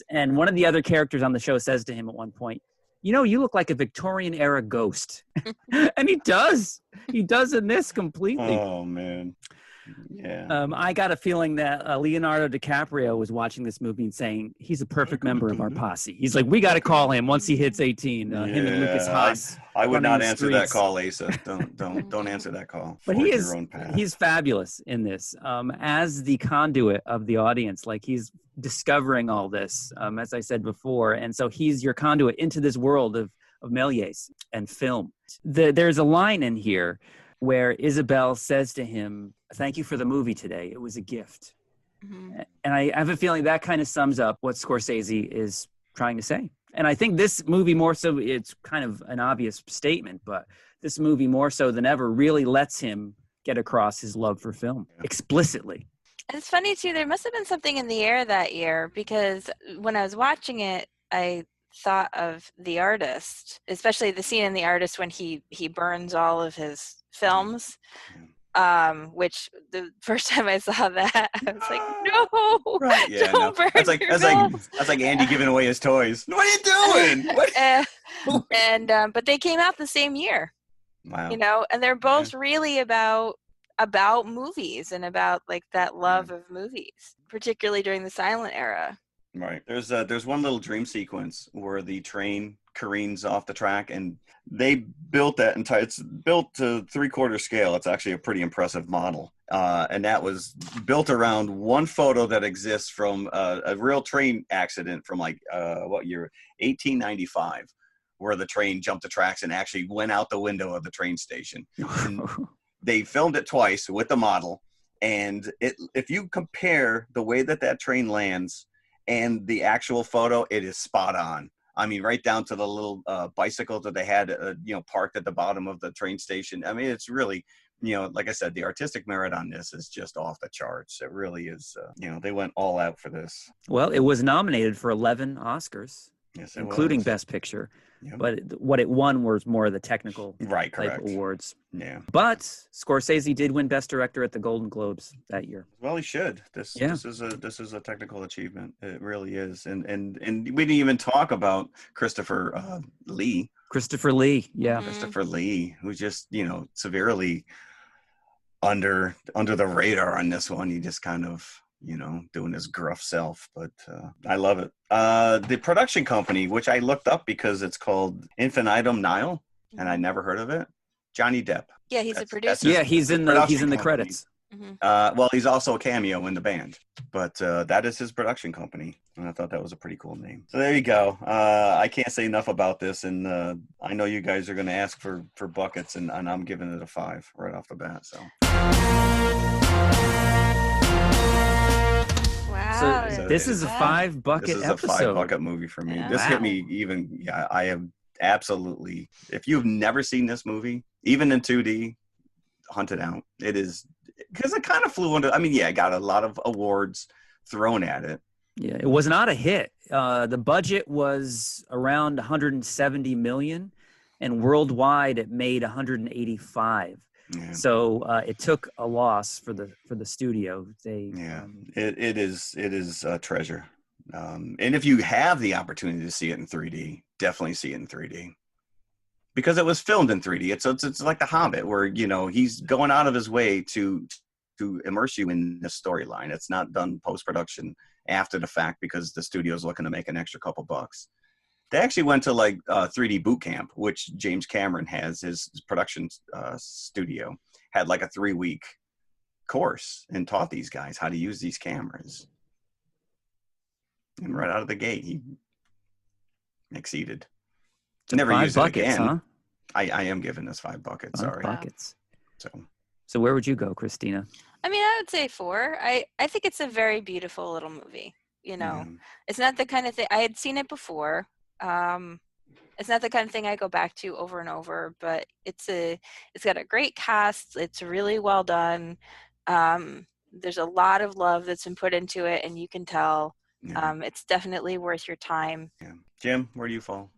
And one of the other characters on the show says to him at one point, you look like a Victorian era ghost. And he does in this completely. Oh man. Yeah. I got a feeling that Leonardo DiCaprio was watching this movie and saying, he's a perfect member of our posse. He's like, we got to call him once he hits 18. Him and Lucas Haas. I would not answer that call, Asa. Don't answer that call. But he's fabulous in this as the conduit of the audience. Like, he's discovering all this, as I said before. And so he's your conduit into this world of Méliès and film. There's a line in here where Isabel says to him, "Thank you for the movie today. It was a gift." Mm-hmm. And I have a feeling that kind of sums up what Scorsese is trying to say. And I think this movie more so, it's kind of an obvious statement, but this movie more so than ever really lets him get across his love for film explicitly. It's funny too, there must have been something in the air that year, because when I was watching it, I thought of The Artist, especially the scene in The Artist when he burns all of his films, which the first time I saw that, I was like, no, right. Yeah, don't burn that's like Andy giving away his toys. What are you doing? But they came out the same year. Wow. And they're both really about movies and about like that love of movies, particularly during the silent era. Right. There's one little dream sequence where the train careens off the track, and they built that it's built to 3/4 scale. It's actually a pretty impressive model. And that was built around one photo that exists from a real train accident from 1895, where the train jumped the tracks and actually went out the window of the train station. And they filmed it twice with the model. And if you compare the way that train lands and the actual photo, it is spot on. I mean, right down to the little bicycle that they had, parked at the bottom of the train station. I mean, it's really, like I said, the artistic merit on this is just off the charts. It really is. They went all out for this. Well, it was nominated for 11 Oscars, yes, including Best Picture. Yep. But what it won was more of the technical type awards. Yeah. But Scorsese did win Best Director at the Golden Globes that year. Well, he should. This is a technical achievement. It really is. And we didn't even talk about Christopher Lee. Christopher Lee, yeah. Christopher Lee, who's just, severely under the radar on this one. He just kind of, doing his gruff self, but I love it. The production company, which I looked up because it's called Infinitum Nile, and I never heard of it. Johnny Depp. Yeah, he's a producer. He's in the credits. Mm-hmm. Well, he's also a cameo in the band, but that is his production company, and I thought that was a pretty cool name. So there you go. I can't say enough about this, and I know you guys are going to ask for buckets, and I'm giving it a 5 right off the bat. So. Wow. So this is a 5 bucket episode. This is episode. a 5 bucket movie for me. Yeah. This hit me even. Yeah, I have absolutely. If you've never seen this movie, even in 2D, hunt it out. It is because it kind of flew under. I mean, it got a lot of awards thrown at it. Yeah, it was not a hit. The budget was around 170 million, and worldwide it made 185. Yeah. So it took a loss for the studio. It is a treasure. And if you have the opportunity to see it in 3D, definitely see it in 3D. Because it was filmed in 3D. It's like The Hobbit, where he's going out of his way to immerse you in the storyline. It's not done post-production after the fact because the studio's looking to make an extra couple bucks. They actually went to 3D boot camp, which James Cameron has. His production studio had a 3-week course and taught these guys how to use these cameras. And right out of the gate, he exceeded. Never use it again. Huh? I am giving this 5 buckets. 5 buckets. So where would you go, Christina? I mean, I would say 4. I think it's a very beautiful little movie. It's not the kind of thing I had seen it before. It's not the kind of thing I go back to over and over, but it's got a great cast. It's really well done. There's a lot of love that's been put into it, and you can tell. It's definitely worth your time. Yeah. Jim, where do you fall?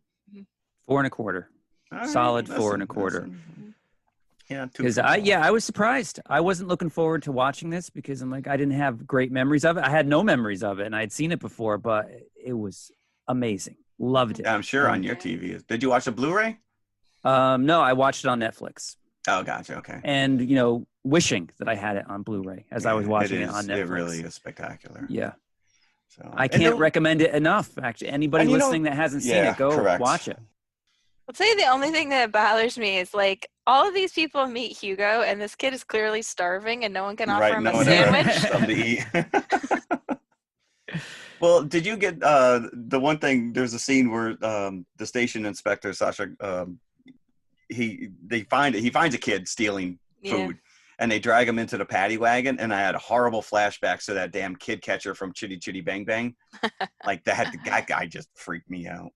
4 1/4. Solid 4 1/4. Yeah, because I was surprised. I wasn't looking forward to watching this because I didn't have great memories of it. I had no memories of it, and I had seen it before, but it was amazing. Loved it. Yeah, I'm sure on your TV. Did you watch the Blu-ray? No, I watched it on Netflix. Oh, gotcha. Okay. And wishing that I had it on Blu-ray as I was watching it on Netflix. It really is spectacular. Yeah. So I can't recommend it enough. Actually, anybody listening that hasn't seen it, go watch it. I'll tell you the only thing that bothers me is all of these people meet Hugo, and this kid is clearly starving, and no one can offer him a sandwich. Something to eat. Well, did you get the one thing? There's a scene where the station inspector Sasha, he finds a kid stealing food, and they drag him into the paddy wagon, and I had horrible flashbacks to that damn kid catcher from Chitty Chitty Bang Bang. That guy just freaked me out.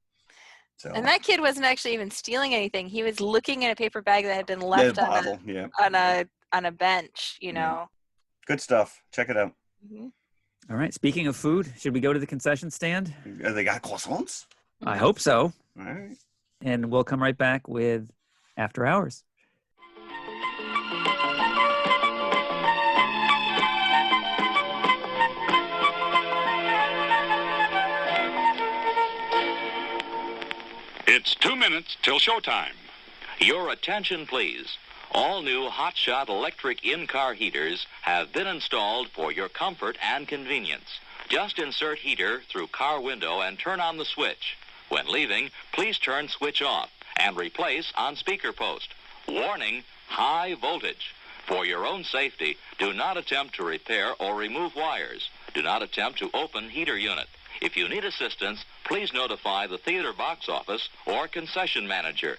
So. And that kid wasn't actually even stealing anything. He was looking in a paper bag that had been left on a bench, Yeah. Good stuff. Check it out. Mm-hmm. All right. Speaking of food, should we go to the concession stand? They got croissants? I hope so. All right. And we'll come right back with After Hours. It's 2 minutes till showtime. Your attention, please. All new Hotshot electric in-car heaters have been installed for your comfort and convenience. Just insert heater through car window and turn on the switch. When leaving, please turn switch off and replace on speaker post. Warning, high voltage. For your own safety, do not attempt to repair or remove wires. Do not attempt to open heater unit. If you need assistance, please notify the theater box office or concession manager.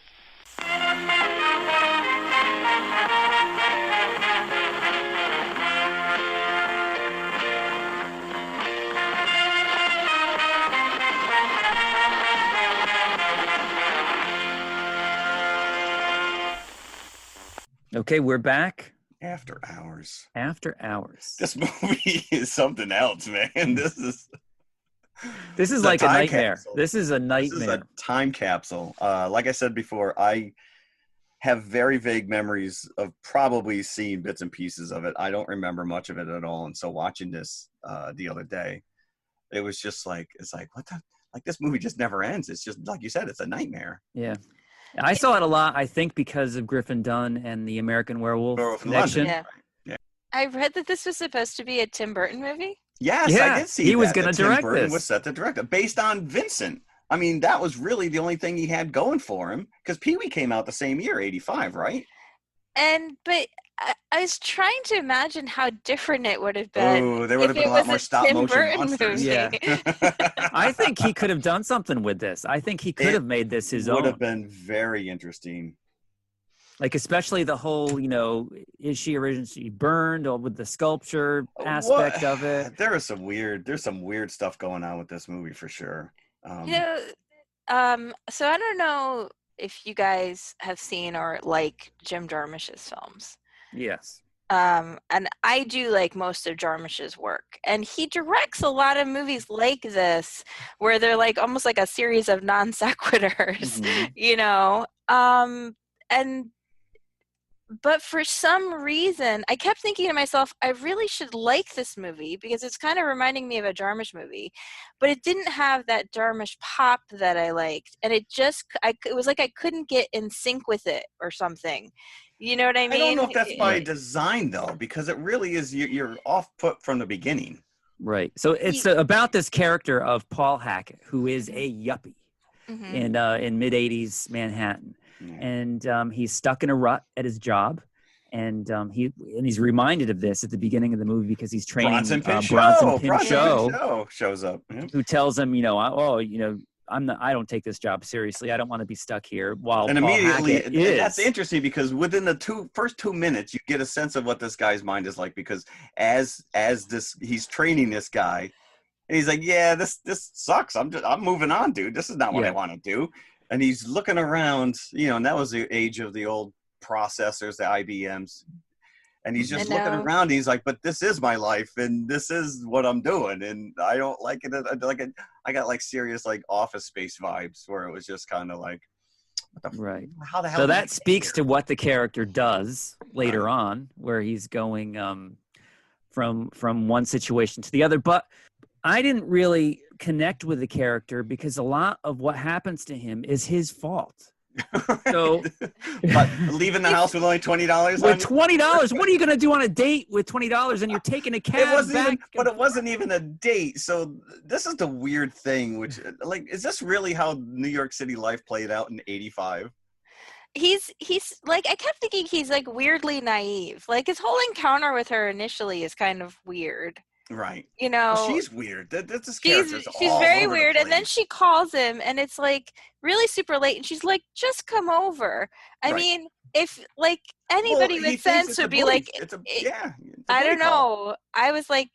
Okay, we're back. After Hours. After Hours. This movie is something else, man. This is like a nightmare. Capsule. This is a nightmare. This is a time capsule. Like I said before, I have very vague memories of probably seeing bits and pieces of it. I don't remember much of it at all. And so watching this the other day, it was just like, it's like, what the, like this movie just never ends. It's just, like you said, it's a nightmare. Yeah. I saw it a lot, I think, because of Griffin Dunne and the American Werewolf connection. Yeah. I read that this was supposed to be a Tim Burton movie. Yes, yeah, I did see he that. was going to direct Tim Burton this. Was set to direct it based on Vincent. I mean, that was really the only thing he had going for him because Pee-wee came out the same year, 85, right? But I was trying to imagine how different it would have been. Oh, there would have been a lot more stop-motion monsters. Yeah. I think he could have done something with this. I think he could have made this his own. It would have been very interesting. Like, especially the whole, is she originally burned or with the sculpture aspect of it? There's some weird stuff going on with this movie for sure. So I don't know if you guys have seen or like Jim Jarmusch's films. Yes. And I do like most of Jarmusch's work. And he directs a lot of movies like this where they're like almost like a series of non sequiturs, But for some reason, I kept thinking to myself, I really should like this movie because it's kind of reminding me of a Jarmusch movie, but it didn't have that Jarmusch pop that I liked. And it was like I couldn't get in sync with it or something. You know what I mean? I don't know if that's by design, though, because it really is, you're off put from the beginning. Right. So it's about this character of Paul Hackett, who is a yuppie in mid-'80s Manhattan. And he's stuck in a rut at his job, and he's reminded of this at the beginning of the movie because he's training Bronson Pinchot shows up, who tells him, I don't take this job seriously. I don't want to be stuck here. And immediately, that's interesting because within the first 2 minutes, you get a sense of what this guy's mind is like because as he's training this guy, and he's like, yeah, this sucks. I'm moving on, dude. This is not what I want to do. And he's looking around, and that was the age of the old processors, the IBMs. And he's just looking around. And he's like, but this is my life, and this is what I'm doing. And I don't like it. I got like serious like Office Space vibes where it was just kind of like, right. How the hell? So that speaks to what the character does later on, where he's going from one situation to the other. But I didn't really connect with the character because a lot of what happens to him is his fault. So, but leaving the house with only $20. With $20, what are you going to do on a date with $20? And you're taking a cab back. But it wasn't even a date. So this is the weird thing. Which, like, is this really how New York City life played out in '85? He's like, I kept thinking he's like weirdly naive. Like his whole encounter with her initially is kind of weird. Right. Well, she's weird. This character's she's very weird. And then she calls him and it's like really super late. And she's like, just come over. I mean, if like anybody with sense would be like, I don't know. I was like,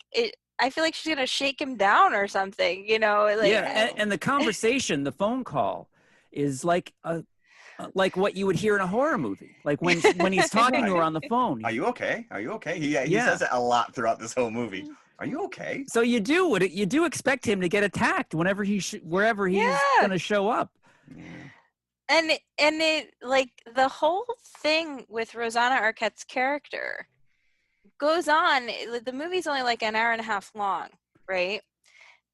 I feel like she's going to shake him down or something, Like, and the conversation, the phone call is like like what you would hear in a horror movie, like when he's talking to her on the phone. Are you okay? Are you okay? He says it a lot throughout this whole movie. Are you okay? So you do expect him to get attacked whenever wherever he's going to show up. And it like the whole thing with Rosanna Arquette's character goes on. The movie's only like an hour and a half long, right?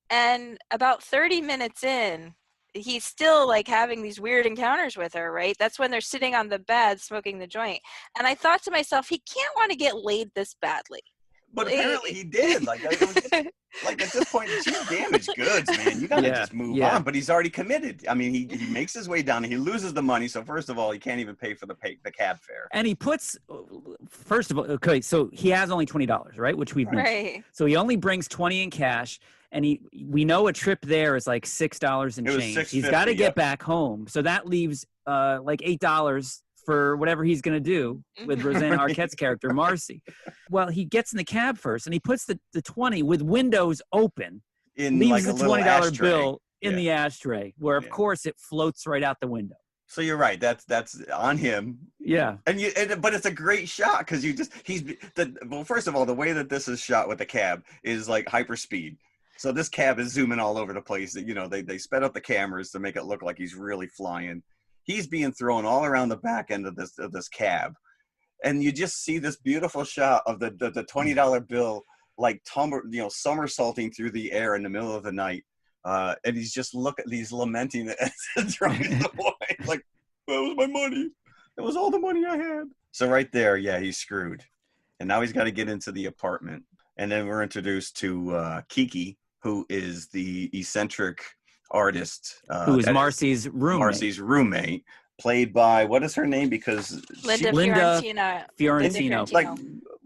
And about 30 minutes in, he's still like having these weird encounters with her, right? That's when they're sitting on the bed smoking the joint. And I thought to myself, he can't want to get laid this badly. But apparently he did. Like at this point, she's damaged goods, man. You gotta just move on. But he's already committed. I mean, he makes his way down and he loses the money. So first of all, he can't even pay for the cab fare. And he puts, first of all, okay, so he has only $20, right? Which we've mentioned. Right. So he only brings $20 in cash. And we know a trip there is like $6 and change. He's got to get back home. So that leaves like $8 for whatever he's going to do with Rosanna Arquette's character, Marcy. Well, he gets in the cab first and he puts the 20 with windows open, leaves the $20 bill in the ashtray, where of course it floats right out the window. So you're right. That's on him. Yeah. But it's a great shot because well, first of all, the way that this is shot with the cab is like hyper speed. So this cab is zooming all over the place. You know, they sped up the cameras to make it look like he's really flying. He's being thrown all around the back end of this cab. And you just see this beautiful shot of the $20 bill like somersaulting through the air in the middle of the night. And he's lamenting and driving away. Like, that was my money. That was all the money I had. So right there, he's screwed. And now he's got to get into the apartment. And then we're introduced to Kiki, who is the eccentric artist. Who is Marcy's roommate. Marcy's roommate, played by, what is her name? Because Linda Fiorentino. Like,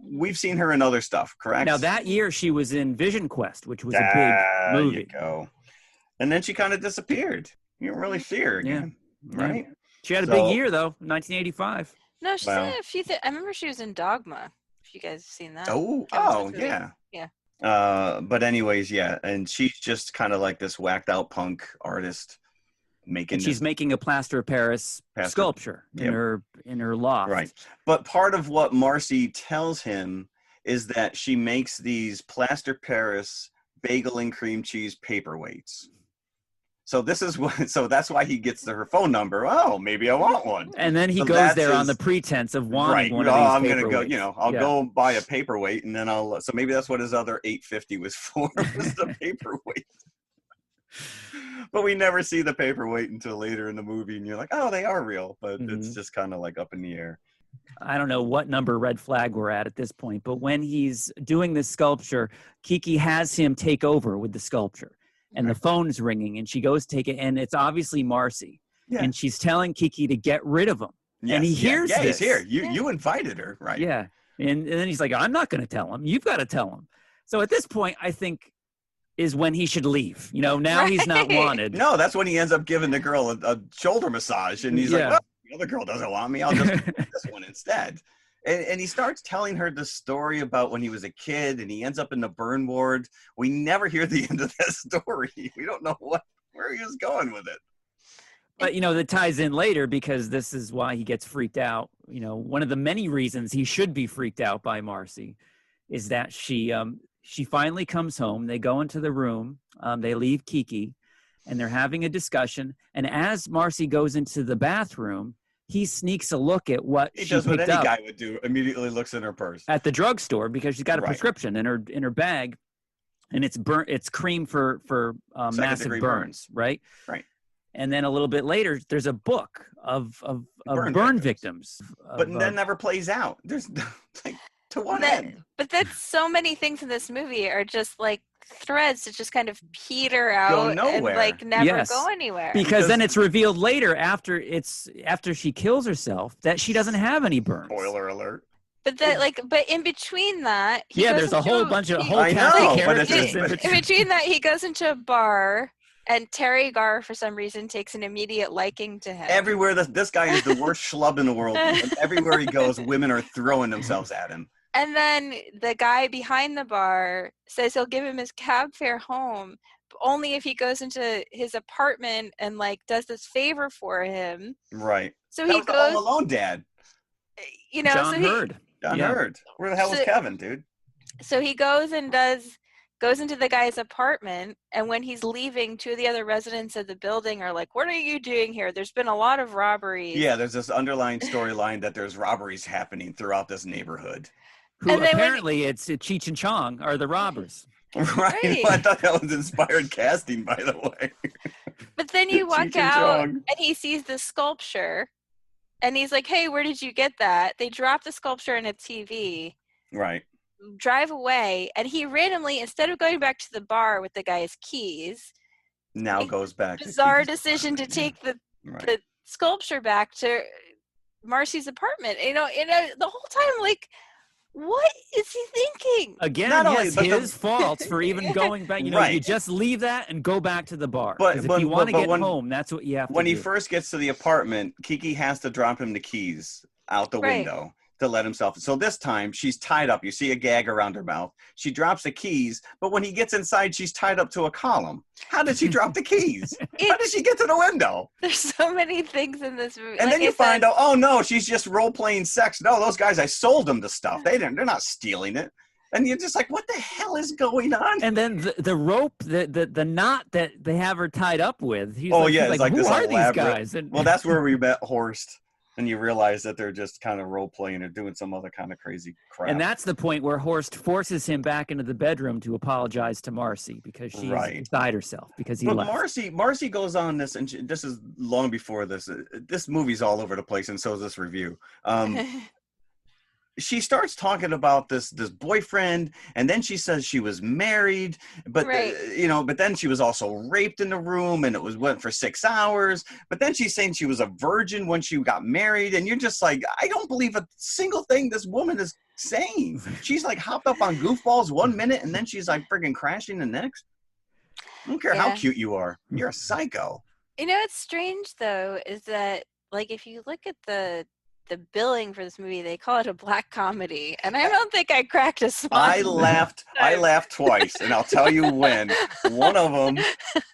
we've seen her in other stuff, correct? Now, that year she was in Vision Quest, which was a big movie. You go. And then she kind of disappeared. You don't really see her again, right? She had a big year, though, 1985. No, she's in a few things. I remember she was in Dogma, if you guys have seen that. Oh, yeah. Yeah. But anyways, and she's just kind of like this whacked out punk artist she's making a plaster of Paris sculpture in her loft. Right. But part of what Marcy tells him is that she makes these plaster Paris bagel and cream cheese paperweights. So that's why he gets her phone number. Oh, maybe I want one. And then he goes there on the pretense of wanting one of these I'm going to go, I'll go buy a paperweight and then so maybe that's what his other $8.50 was for, was the paperweight. But we never see the paperweight until later in the movie and you're like, oh, they are real, but it's just kind of like up in the air. I don't know what number red flag we're at this point, but when he's doing this sculpture, Kiki has him take over with the sculpture. And the phone's ringing, and she goes to take it, and it's obviously Marcy. Yeah. And she's telling Kiki to get rid of him. Yes, and he hears this. He's here. You invited her, right? Yeah. And then he's like, I'm not going to tell him. You've got to tell him. So at this point, I think, is when he should leave. Now he's not wanted. No, that's when he ends up giving the girl a shoulder massage, and he's like, well, the other girl doesn't want me. I'll just do this one instead. And he starts telling her the story about when he was a kid and he ends up in the burn ward. We never hear the end of that story. We don't know where he was going with it. But, that ties in later because this is why he gets freaked out. One of the many reasons he should be freaked out by Marcy is that she finally comes home. They go into the room. They leave Kiki and they're having a discussion. And as Marcy goes into the bathroom, he sneaks a look at what he does. What any guy would do. Immediately looks in her purse at the drugstore because she's got a prescription in her bag, and it's cream for massive burns, right? Right. And then a little bit later, there's a book of burn victims. But that never plays out. There's like to what end? But that's so many things in this movie are just like threads that just kind of peter out and like never go anywhere. Because then it's revealed later after she kills herself that she doesn't have any burns. Spoiler alert. But but in between that, there's a whole bunch of characters. In between that, he goes into a bar, and Terry Garr, for some reason, takes an immediate liking to him. Everywhere, this guy is the worst schlub in the world. And everywhere he goes, women are throwing themselves at him. And then the guy behind the bar says he'll give him his cab fare home, only if he goes into his apartment and like does this favor for him. Right. So he goes. Home Alone Dad. John Hurd. John Hurd. Where the hell was Kevin, dude? So he goes into the guy's apartment, and when he's leaving, two of the other residents of the building are like, "What are you doing here? There's been a lot of robberies." Yeah, there's this underlying storyline that there's robberies happening throughout this neighborhood. Who apparently it's Cheech and Chong are the robbers. Right. Well, I thought that was inspired casting, by the way. But then you walk out and he sees the sculpture and he's like, hey, where did you get that? They drop the sculpture in a TV. Right. Drive away. And he randomly, instead of going back to the bar with the guy's keys, now goes back. Bizarre decision to take the sculpture back to Marcy's apartment. The whole time, like, what is he thinking? Again, yes, his fault for even going back. You know, you just leave that and go back to the bar. But if you want to get home, that's what you have to do. When he first gets to the apartment, Kiki has to drop him the keys out the window to let himself. So this time she's tied up. You see a gag around her mouth. She drops the keys, but when he gets inside, she's tied up to a column. How did she drop the keys? How did she get to the window? There's so many things in this movie. And then you find out, oh no, she's just role-playing sex. No, those guys, I sold them the stuff. They're not stealing it. And you're just like, what the hell is going on? And then the rope, the knot that they have her tied up with. It's like who are these guys? And well, that's where we met Horst. And you realize that they're just kind of role-playing or doing some other kind of crazy crap. And that's the point where Horst forces him back into the bedroom to apologize to Marcy because she's beside herself because he left. Marcy goes on this, and this is long before this. This movie's all over the place, and so is this review. She starts talking about this boyfriend, and then she says she was married, but but then she was also raped in the room, and went for 6 hours. But then she's saying she was a virgin when she got married, and you're just like, I don't believe a single thing this woman is saying. She's like hopped up on goofballs 1 minute, and then she's like friggin' crashing the next. I don't care how cute you are, you're a psycho. You know what's strange though is that like if you look at the billing for this movie, they call it a black comedy, and I don't think I cracked a smile. I laughed twice, and I'll tell you when. One of them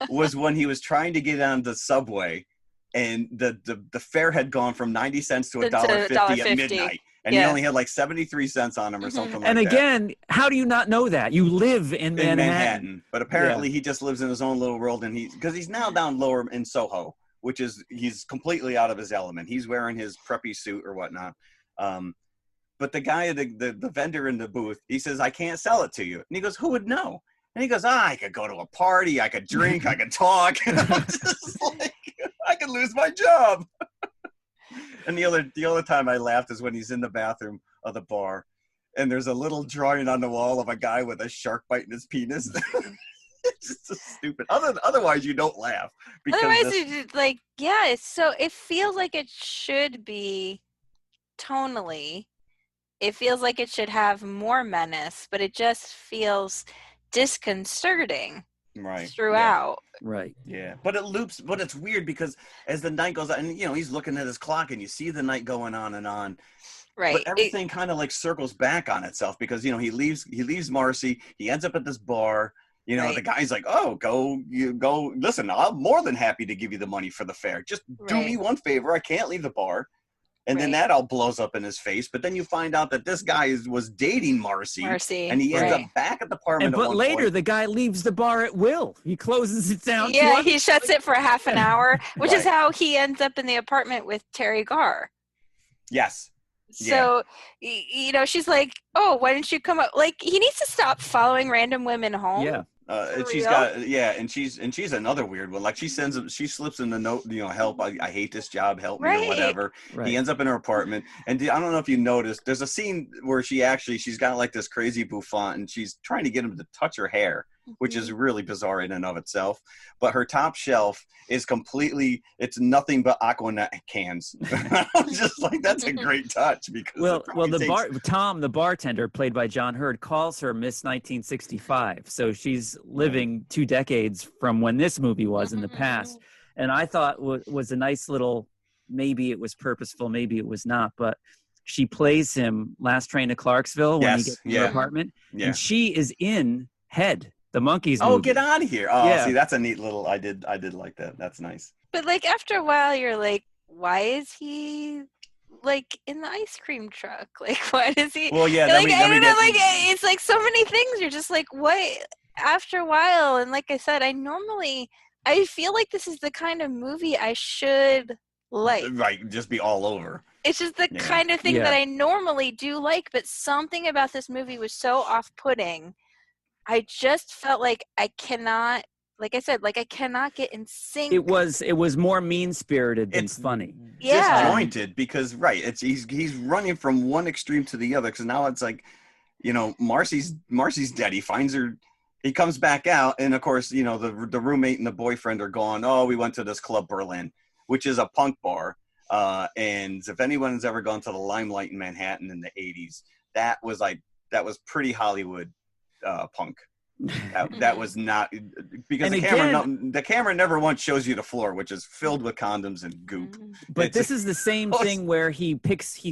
was when he was trying to get on the subway, and the fare had gone from 90 cents to $1.50 at midnight, and he only had like 73 cents on him or something like that. And again, how do you not know that? You live in Manhattan. But apparently he just lives in his own little world, and because he's now down lower in Soho, which is he's completely out of his element. He's wearing his preppy suit or whatnot. But the guy, the vendor in the booth, he says, I can't sell it to you. And he goes, who would know? And he goes, I could go to a party, I could drink, I could talk. And I'm just like, I could lose my job. And the other time I laughed is when he's in the bathroom of the bar, and there's a little drawing on the wall of a guy with a shark biting his penis. It's just so stupid. Otherwise, you don't laugh. Otherwise, it's like, it feels like it should be tonally. It feels like it should have more menace, but it just feels disconcerting throughout. Yeah. Right. Yeah. But it loops, but it's weird because as the night goes on, and he's looking at his clock and you see the night going on and on. Right. But everything kind of like circles back on itself because, he leaves Marcy, he ends up at this bar. The guy's like, oh, go, listen, I'm more than happy to give you the money for the fare. Just do me one favor. I can't leave the bar. And then that all blows up in his face. But then you find out that this guy was dating Marcy. And he ends up back at the apartment. But later, the guy leaves the bar at will. He closes it down. Yeah, he shuts it for half an hour, which is how he ends up in the apartment with Terry Garr. Yes. So, she's like, oh, why didn't you come up? Like, he needs to stop following random women home. Yeah. And she's got and she's another weird one. Like she slips in the note, help. I hate this job. Help me or whatever. Right. He ends up in her apartment, and I don't know if you noticed. There's a scene where she's got like this crazy bouffant, and she's trying to get him to touch her hair, which is really bizarre in and of itself. But her top shelf is it's nothing but Aquanet cans. I'm just like, that's a great touch because Tom, the bartender, played by John Hurd, calls her Miss 1965. So she's living 2 decades from when this movie was in the past. And I thought was a nice little, maybe it was purposeful, maybe it was not, but she plays him Last Train to Clarksville when he gets to her apartment. Yeah. And she is in Head, the Monkees movie. Oh, get out of here. Oh, see, that's a neat little, I did like that. That's nice. But like after a while, you're like, why is he like in the ice cream truck? Like, why does he? Well, yeah. It's like so many things. You're just like, what? After a while, and like I said, I feel like this is the kind of movie I should like. Right, just be all over. It's just the kind of thing that I normally do like, but something about this movie was so off-putting. I just felt like I cannot, like I said, I cannot get in sync. It was more mean-spirited than funny. Yeah. Disjointed because he's running from one extreme to the other because now it's like, Marcy's dead. He finds her. He comes back out, and of course, the roommate and the boyfriend are gone. Oh, we went to this Club Berlin, which is a punk bar. And if anyone has ever gone to the Limelight in Manhattan in the 80s, that was pretty Hollywood punk. That was not, because the camera never once shows you the floor, which is filled with condoms and goop. But this is the same thing where he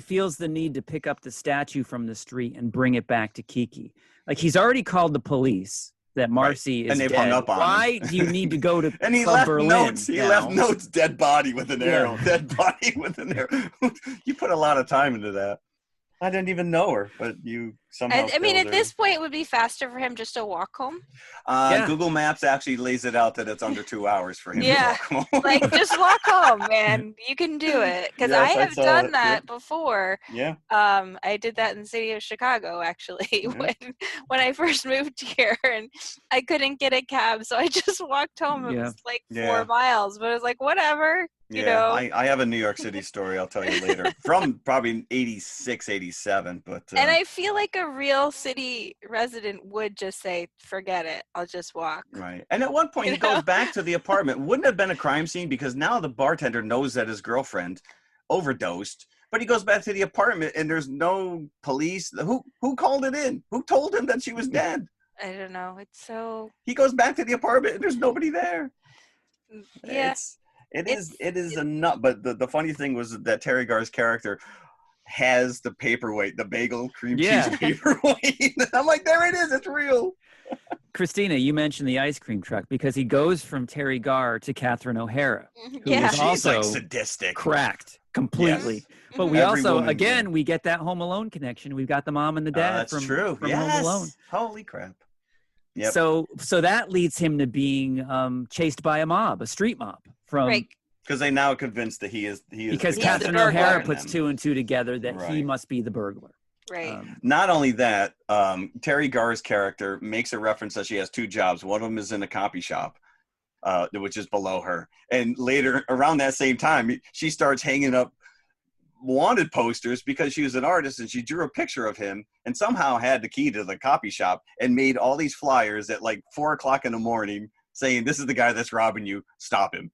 feels the need to pick up the statue from the street and bring it back to Kiki. Like, he's already called the police that Marcy is and they've dead. hung up on Why him. do you need to go to and he Club left Berlin notes. He now? left notes. Dead body with an arrow. Dead body with an arrow. You put a lot of time into that. I didn't even know her, but you somehow. I mean, at this point, it would be faster for him just to walk home. Google Maps actually lays it out that it's under 2 hours for him to walk home. Like, just walk home, man. You can do it. Because I have done that before. Yeah. I did that in the city of Chicago, actually, when I first moved here, and I couldn't get a cab, so I just walked home. It was like 4 miles, but it was like, whatever. You know? I have a New York City story I'll tell you later from probably 86, 87. But and I feel like a real city resident would just say, forget it. I'll just walk. Right. And at one point he goes back to the apartment. Wouldn't have been a crime scene because now the bartender knows that his girlfriend overdosed. But he goes back to the apartment and there's no police. Who called it in? Who told him that she was dead? I don't know. It's so... He goes back to the apartment and there's nobody there. Yeah. It is a nut, but the funny thing was that Terry Garr's character has the paperweight, the bagel cream cheese paperweight. I'm like, there it is, it's real. Christina, you mentioned the ice cream truck because he goes from Terry Garr to Catherine O'Hara, who is also like sadistic, cracked completely. Yes. But we we get that Home Alone connection. We've got the mom and the dad from Home Alone. Holy crap. Yep. So that leads him to being chased by a street mob. Because they now convinced that he is because Catherine O'Hara puts 2 and 2 together that he must be the burglar. Right. Not only that, Terry Garr's character makes a reference that she has 2 jobs. One of them is in a copy shop, which is below her. And later, around that same time, she starts hanging up wanted posters because she was an artist and she drew a picture of him and somehow had the key to the copy shop and made all these flyers at like 4:00 in the morning saying, "This is the guy that's robbing you. Stop him."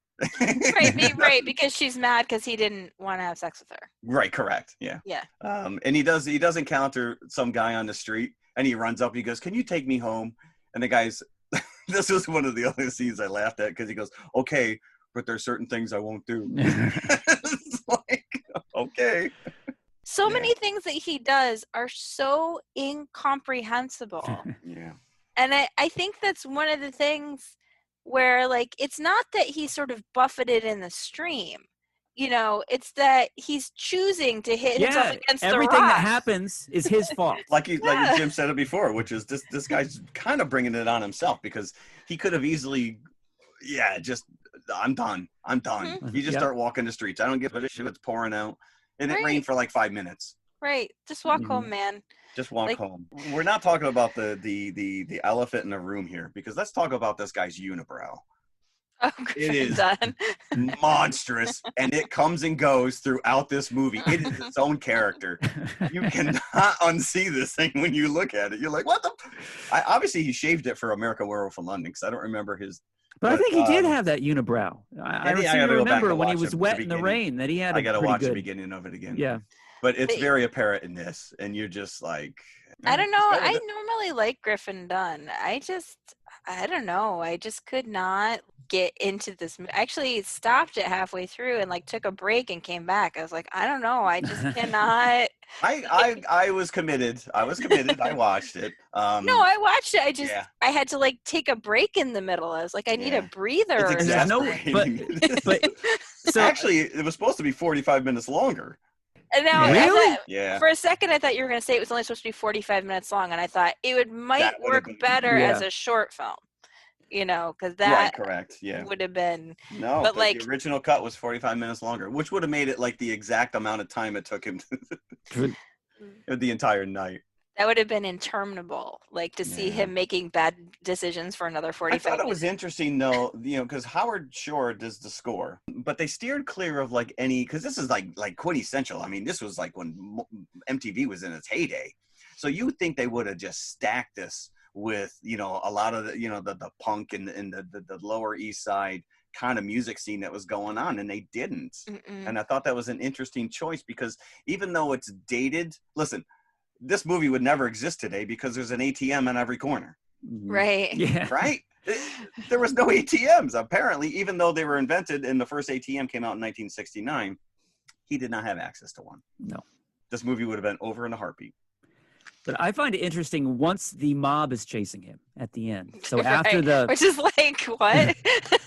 right, because she's mad because he didn't want to have sex with her. Right, correct, yeah. And he does encounter some guy on the street, and he runs up, and he goes, "Can you take me home?" And the guy's, this was one of the other scenes I laughed at, because he goes, "Okay, but there's certain things I won't do." It's like, okay. So many things that he does are so incomprehensible. Yeah. And I think that's one of the things where, like, it's not that he's sort of buffeted in the stream. You know, it's that he's choosing to hit himself against the rock. Everything that happens is his fault. like Jim said it before, which is this guy's kind of bringing it on himself, because he could have easily, just, I'm done. Mm-hmm. You just start walking the streets. I don't give a shit. It's pouring out. And it rained for like 5 minutes. Right. Just walk home, man. Just walk home. We're not talking about the elephant in the room here, because let's talk about this guy's unibrow. Oh, it is monstrous, and it comes and goes throughout this movie. It is its own character. You cannot unsee this thing when you look at it. You're like, what the? Obviously, he shaved it for American Werewolf in London, because I don't remember his. But I think he did have that unibrow. I remember when he was wet in the rain that he had. I got to watch the beginning of it again. Yeah. But it's very apparent in this, and you're just like, I don't know. I normally like Griffin Dunne. I don't know. I just could not get into this. I actually stopped it halfway through and like took a break and came back. I was like, I don't know. I just cannot. I was committed. I watched it. No, I watched it. I had to like take a break in the middle. I was like, I need a breather. It's exasperating. But so actually, it was supposed to be 45 minutes longer. And now, really? For a second, I thought you were going to say it was only supposed to be 45 minutes long, and I thought it might work better as a short film, you know, because that would have been. No, but like the original cut was 45 minutes longer, which would have made it like the exact amount of time it took him the entire night. That would have been interminable, like to see him making bad decisions for another 45 minutes. I thought it was interesting, though, you know, because Howard Shore does the score, but they steered clear of like any, because this is like quintessential. I mean, this was like when MTV was in its heyday. So you would think they would have just stacked this with, you know, a lot of the, you know, the punk and the Lower East Side kind of music scene that was going on, and they didn't. And I thought that was an interesting choice, because even though it's dated, listen, this movie would never exist today because there's an ATM on every corner. Right. Yeah. Right? There was no ATMs, apparently, even though they were invented and the first ATM came out in 1969. He did not have access to one. No. This movie would have been over in a heartbeat. But I find it interesting once the mob is chasing him at the end. So after right. Which is like, what?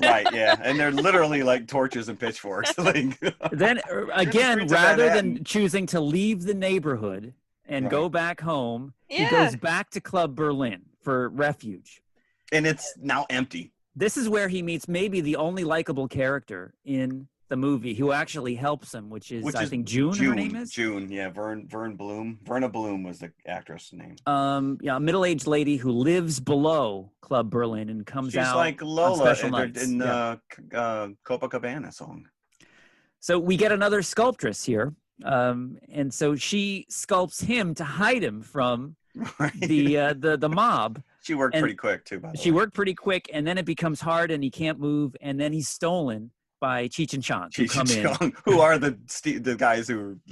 Right, yeah. And they're literally like torches and pitchforks. Like, then again, rather than choosing to leave the neighborhood and go back home, he goes back to Club Berlin for refuge. And it's now empty. This is where he meets maybe the only likable character in the movie who actually helps him, which is I think June, her name is? June, yeah. Verna Bloom was the actress name. Yeah, a middle-aged lady who lives below Club Berlin and comes out. She's like Lola in Copacabana song. So we get another sculptress here. And so she sculpts him to hide him from the mob. She worked pretty quick too, by the way. She worked pretty quick, and then it becomes hard and he can't move, and then he's stolen by Cheech and Chong, who are the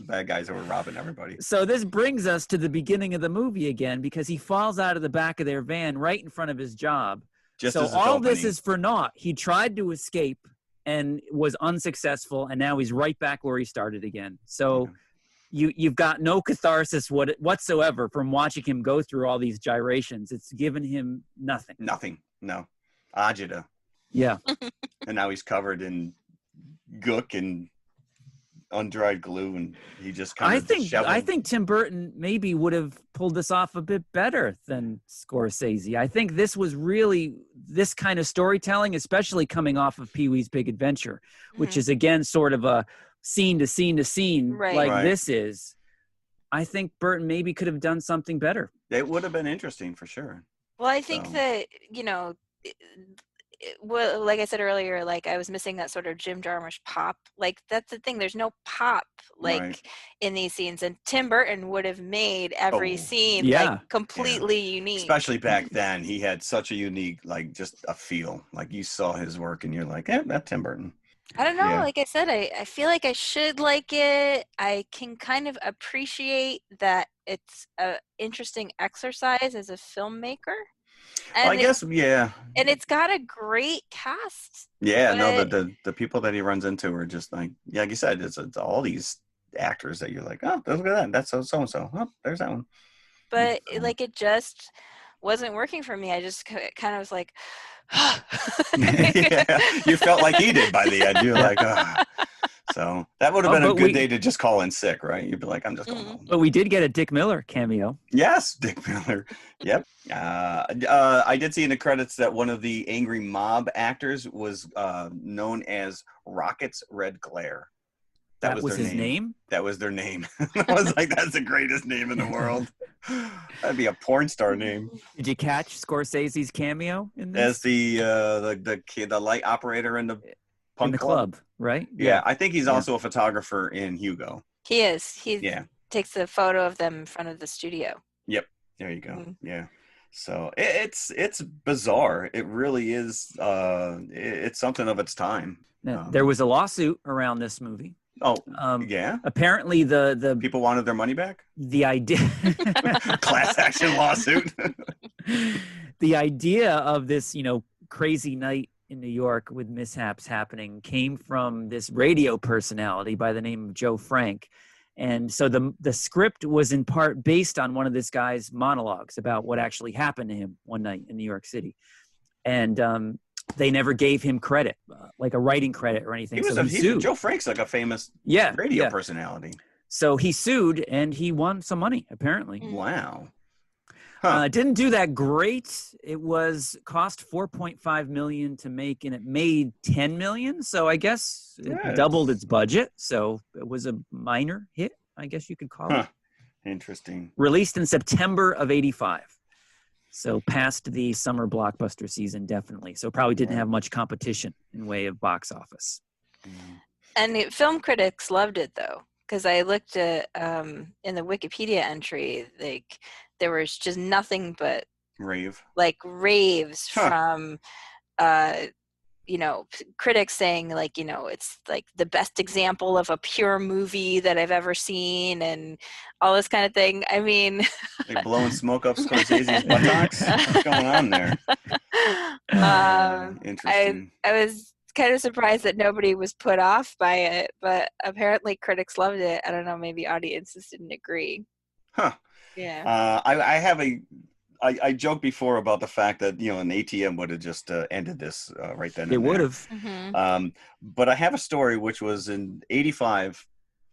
bad guys who are robbing everybody. So this brings us to the beginning of the movie again, because he falls out of the back of their van right in front of his job. So all this is for naught. He tried to escape and was unsuccessful, and now he's right back where he started again. So you've got no catharsis whatsoever from watching him go through all these gyrations. It's given him nothing. Nothing. No. Agita. Yeah. And now he's covered in gook and undried glue, and he just kind of I think Tim Burton maybe would have pulled this off a bit better than Scorsese. I think this was really this kind of storytelling, especially coming off of Pee-wee's Big Adventure, which is again sort of a scene to scene to scene this is. I think Burton maybe could have done something better. It would have been interesting for sure. Well, I think that, well, like I said earlier, like I was missing that sort of Jim Jarmusch pop. Like that's the thing. There's no pop in these scenes, and Tim Burton would have made every scene like completely unique. Especially back then, he had such a unique, like just a feel. Like you saw his work, and you're like, that's Tim Burton. I don't know. Yeah. Like I said, I feel like I should like it. I can kind of appreciate that it's an interesting exercise as a filmmaker. And I guess, yeah. And it's got a great cast. Yeah, no, the people that he runs into are just like you said, it's all these actors that you're like, oh, look at that. That's so-and-so. Oh, there's that one. But like it just wasn't working for me. I just kind of was like, yeah, you felt like he did by the end. You're like, So that would have been a good day to just call in sick, right? You'd be like, I'm just going home. But we did get a Dick Miller cameo. Yes, Dick Miller. Yep. I did see in the credits that one of the angry mob actors was known as Rocket's Red Glare. That was his name? That was their name. I was like, that's the greatest name in the world. That'd be a porn star name. Did you catch Scorsese's cameo in this? As the light operator in the punk club, right? Yeah, I think he's also a photographer in Hugo. He is. He takes a photo of them in front of the studio. Yep. There you go. Mm-hmm. Yeah. So it's bizarre. It really is. It's something of its time. Now, there was a lawsuit around this movie. Oh, yeah. Apparently, the people wanted their money back. The idea, class action lawsuit. The idea of this, crazy night in New York with mishaps happening came from this radio personality by the name of Joe Frank. And so the script was in part based on one of this guy's monologues about what actually happened to him one night in New York City. And they never gave him credit, like a writing credit or anything. He sued. Joe Frank's like a famous radio personality. So he sued and he won some money, apparently. Wow. Didn't do that great. It cost $4.5 million to make, and it made $10 million. So I guess it doubled its budget. So it was a minor hit, I guess you could call it. Interesting. Released in September of '85. So past the summer blockbuster season, definitely. So probably didn't have much competition in way of box office. And film critics loved it, though, because I looked at in the Wikipedia entry, like there was just nothing but raves from critics saying like, it's like the best example of a pure movie that I've ever seen and all this kind of thing. I mean, they're blowing smoke up Scorsese's buttocks. What's going on there? Interesting. I was kind of surprised that nobody was put off by it, but apparently critics loved it. I don't know, maybe audiences didn't agree. Huh. Yeah. I joked before about the fact that, an ATM would have just ended this right then. It would have. Mm-hmm. But I have a story, which was in 85.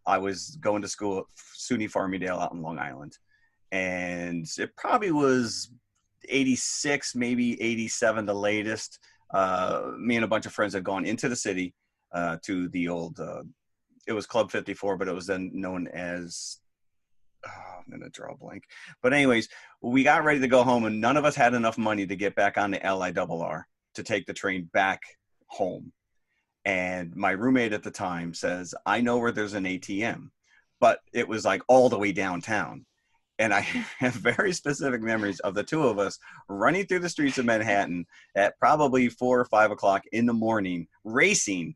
I was going to school at SUNY Farmingdale out in Long Island. And it probably was 86, maybe 87, the latest. Me and a bunch of friends had gone into the city to the old, it was Club 54, but it was then known as, I'm going to draw a blank. But anyways, we got ready to go home, and none of us had enough money to get back on the LIRR to take the train back home. And my roommate at the time says, I know where there's an ATM, but it was like all the way downtown. And I have very specific memories of the two of us running through the streets of Manhattan at probably 4 or 5 o'clock in the morning, racing.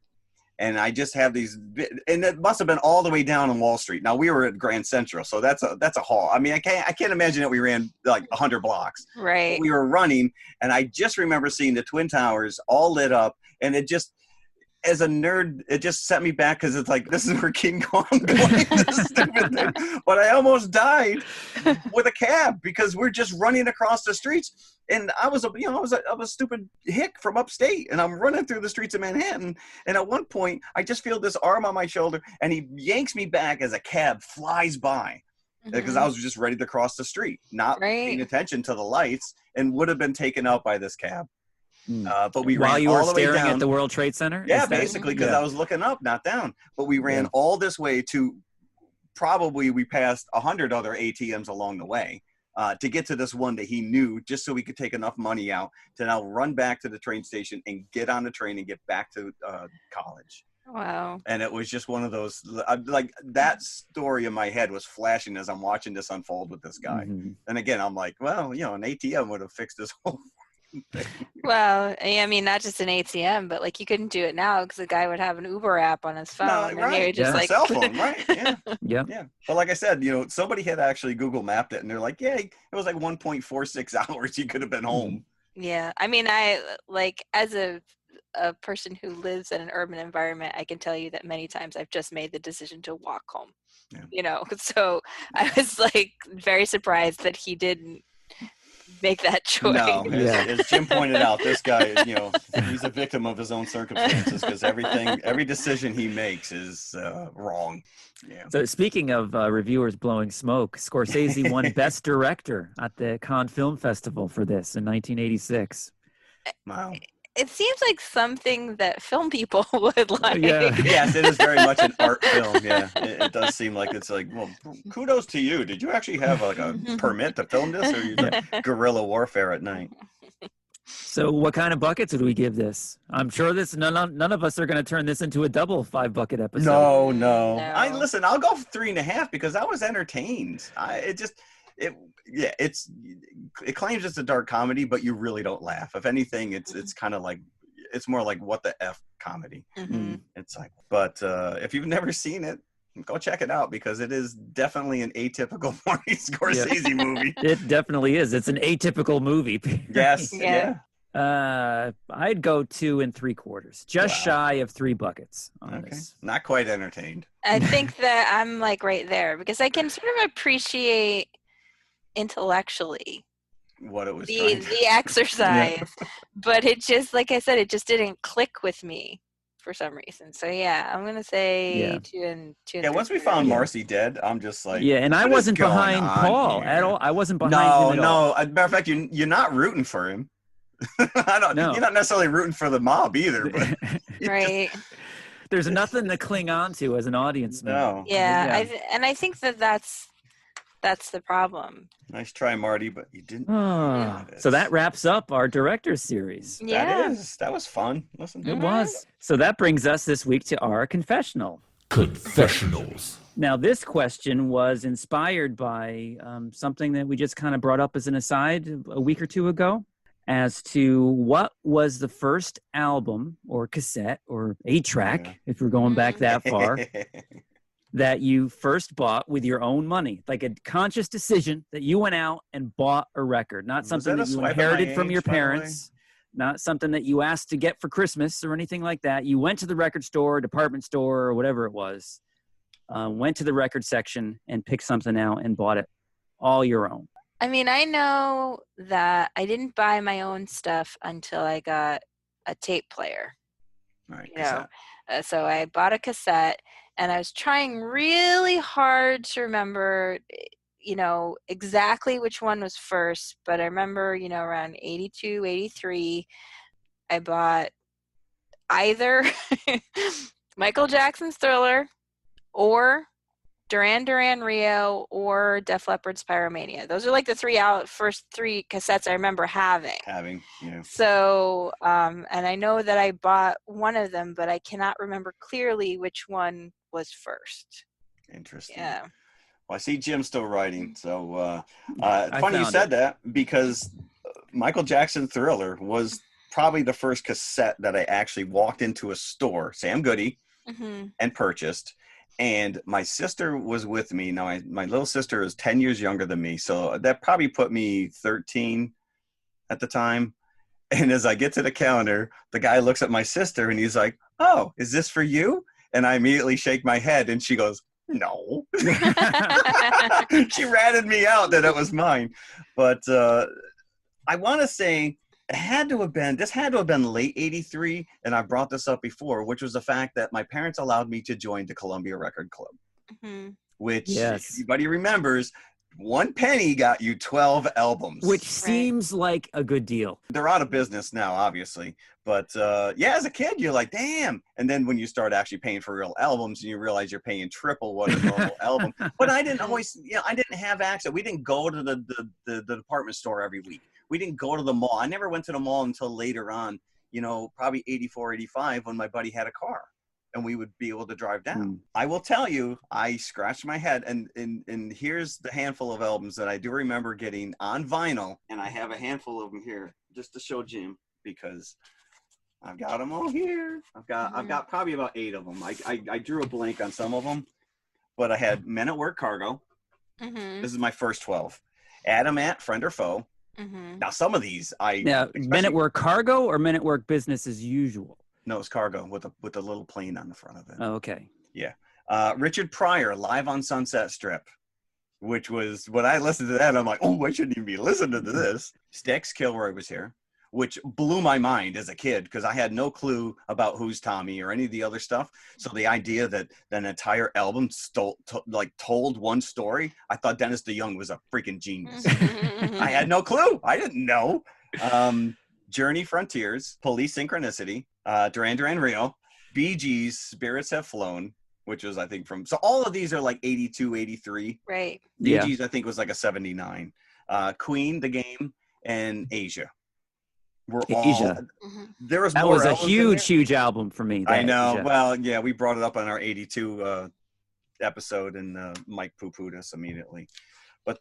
And I just have these, and it must have been all the way down on Wall Street. Now we were at Grand Central, so that's a haul. I mean, I can't imagine that we ran like 100 blocks. Right. But we were running, and I just remember seeing the Twin Towers all lit up, and it just, as a nerd, it just sent me back because it's like, this is where King Kong going, this stupid thing. But I almost died with a cab because we're just running across the streets. And I was a stupid hick from upstate, and I'm running through the streets of Manhattan. And at one point, I just feel this arm on my shoulder, and he yanks me back as a cab flies by because I was just ready to cross the street, not paying attention to the lights, and would have been taken out by this cab. But we while ran you were all the way staring down at the World Trade Center. Yeah, basically, because I was looking up, not down. But we ran all this way to probably we passed 100 other ATMs along the way to get to this one that he knew, just so we could take enough money out to now run back to the train station and get on the train and get back to college. Wow. And it was just one of those, like that story in my head was flashing as I'm watching this unfold with this guy. And again, I'm like, well, an ATM would have fixed this whole thing. Well, I mean, not just an ATM, but like you couldn't do it now because the guy would have an Uber app on his phone. No, right. And just like cell phone, right? Yeah. Yeah. But like I said, somebody had actually Google mapped it, and they're like, yeah, it was like 1.46 hours. You could have been home. Yeah. I mean, I like as a person who lives in an urban environment, I can tell you that many times I've just made the decision to walk home. Yeah. So I was like very surprised that he didn't make that choice. No, as Jim pointed out, this guy, he's a victim of his own circumstances because every decision he makes is wrong. Yeah. So speaking of reviewers blowing smoke, Scorsese won Best Director at the Cannes Film Festival for this in 1986. Wow. It seems like something that film people would like. Yeah. Yes, it is very much an art film. Yeah, it does seem like it's like, well, kudos to you. Did you actually have like a permit to film this, or you like guerrilla warfare at night? So what kind of buckets would we give this? I'm sure none of us are going to turn this into a double 5-bucket episode. No. I'll go 3.5 because I was entertained. It claims it's a dark comedy, but you really don't laugh. If anything, it's kind of like, it's more like what the F comedy. It's like, but if you've never seen it, go check it out because it is definitely an atypical Martin Scorsese movie. It definitely is. It's an atypical movie. Yes. Yeah. I'd go 2 3/4, just shy of 3 buckets on this. Not quite entertained. I think that I'm like right there because I can sort of appreciate intellectually what it was the exercise, but it just, like I said, it just didn't click with me for some reason. So I'm gonna say 2 and 2. Yeah, once we found Marcy dead, I'm just like, and I wasn't behind Paul at all. I wasn't behind him at all. Matter of fact, you're not rooting for him. You're not necessarily rooting for the mob either, but right. There's nothing to cling on to as an audience member. No. I think that's the problem. Nice try, Marty, but you didn't. So that wraps up our director series. Yeah. That was fun. Listen, it was. So that brings us this week to our confessional. Confessionals. Now, this question was inspired by something that we just kind of brought up as an aside a week or two ago. as to what was the first album or cassette or 8-track, if we're going back that far, that you first bought with your own money, like a conscious decision that you went out and bought a record, not something that you inherited from your parents, not something that you asked to get for Christmas or anything like that. You went to the record store, department store, or whatever it was, went to the record section and picked something out and bought it all your own. I mean, I know that I didn't buy my own stuff until I got a tape player. Right. So I bought a cassette, and I was trying really hard to remember, exactly which one was first. But I remember, around 82, 83, I bought either Michael Jackson's Thriller or Duran Duran Rio or Def Leppard's Pyromania. Those are like the first three cassettes I remember having. Yeah. So, and I know that I bought one of them, but I cannot remember clearly which one was first. Interesting. Yeah. Well, I see Jim still writing. So, funny you said that, because Michael Jackson Thriller was probably the first cassette that I actually walked into a store, Sam Goody, and purchased. And my sister was with me. Now, my little sister is 10 years younger than me, so that probably put me 13 at the time. And as I get to the counter, the guy looks at my sister, and he's like, "Oh, is this for you?" And I immediately shake my head, and she goes, "No." She ratted me out that it was mine. But I want to say this had to have been late 83, and I brought this up before, which was the fact that my parents allowed me to join the Columbia Record Club, which, if anybody remembers, 1 penny got you 12 albums. Which seems like a good deal. They're out of business now, obviously. But as a kid, you're like, damn. And then when you start actually paying for real albums, and you realize you're paying triple what a normal album. But I didn't always, I didn't have access. We didn't go to the department store every week. We didn't go to the mall. I never went to the mall until later on, probably 84, 85, when my buddy had a car and we would be able to drive down. I will tell you, I scratched my head, and here's the handful of albums that I do remember getting on vinyl. And I have a handful of them here just to show Jim, because I've got them all here. I've got probably about 8 of them. I drew a blank on some of them, but I had Men at Work Cargo. This is my first 12. Adam at Friend or Foe. Now, some of these Men at Work Cargo or Men at Work Business as Usual? No, it's Cargo with a little plane on the front of it. Oh, okay. Yeah. Richard Pryor, Live on Sunset Strip, which was, when I listened to that, I'm like, oh, I shouldn't even be listening to this. Styx, Kilroy Was Here, which blew my mind as a kid, because I had no clue about Who's Tommy or any of the other stuff. So the idea that an entire album told one story, I thought Dennis DeYoung was a freaking genius. I had no clue. I didn't know. Journey Frontiers, Police Synchronicity, Duran Duran Rio, Bee Gees, Spirits Have Flown, which was, I think, so all of these are like 82, 83. Right. Bee Gees, I think, was like a 79. Queen, The Game, and Asia. There was that was a huge album for me. I know. Asia. Well, yeah, we brought it up on our 82 episode, and Mike poo-pooed us immediately. But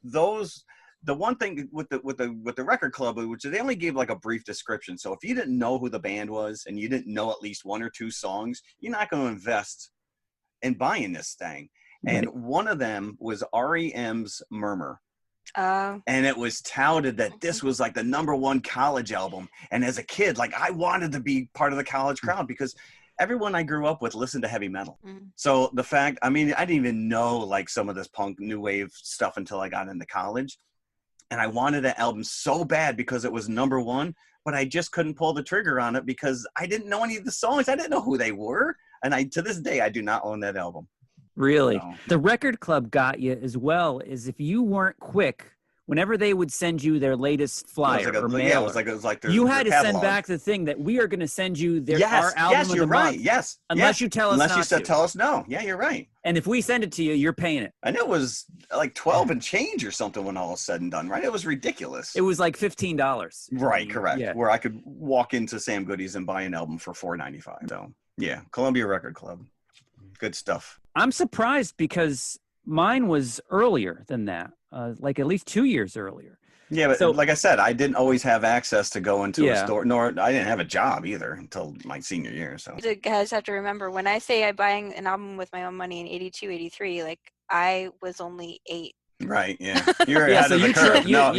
the one thing with the record club, which they only gave like a brief description. So if you didn't know who the band was and you didn't know at least 1 or 2 songs, you're not going to invest in buying this thing. And one of them was REM's Murmur. And it was touted that this was like the #1 college album. And as a kid, like, I wanted to be part of the college crowd, because everyone I grew up with listened to heavy metal. So the fact, I didn't even know like some of this punk new wave stuff until I got into college. And I wanted an album so bad because it was #1, but I just couldn't pull the trigger on it because I didn't know any of the songs. I didn't know who they were. And to this day, I do not own that album. Really? So. The record club got you as well, as if you weren't quick, whenever they would send you their latest flyer or mailer, it was like you had to send back the thing that we are going to send you our album of the month. Yes, unless you tell us not to. Unless you tell us no. Yeah, you're right. And if we send it to you, you're paying it. And it was like 12 and change or something when all is said and done, right? It was ridiculous. It was like $15. Right, correct. Yeah. Where I could walk into Sam Goody's and buy an album for $4.95. So, yeah, Columbia Record Club. Good stuff. I'm surprised because mine was earlier than that, like at least 2 years earlier. Yeah, but so, like I said, I didn't always have access to go into a store, nor I didn't have a job either until my senior year. So you guys have to remember, when I say I'm buying an album with my own money in 82, 83, like I was only 8. Right, yeah. You're ahead of the curve. No,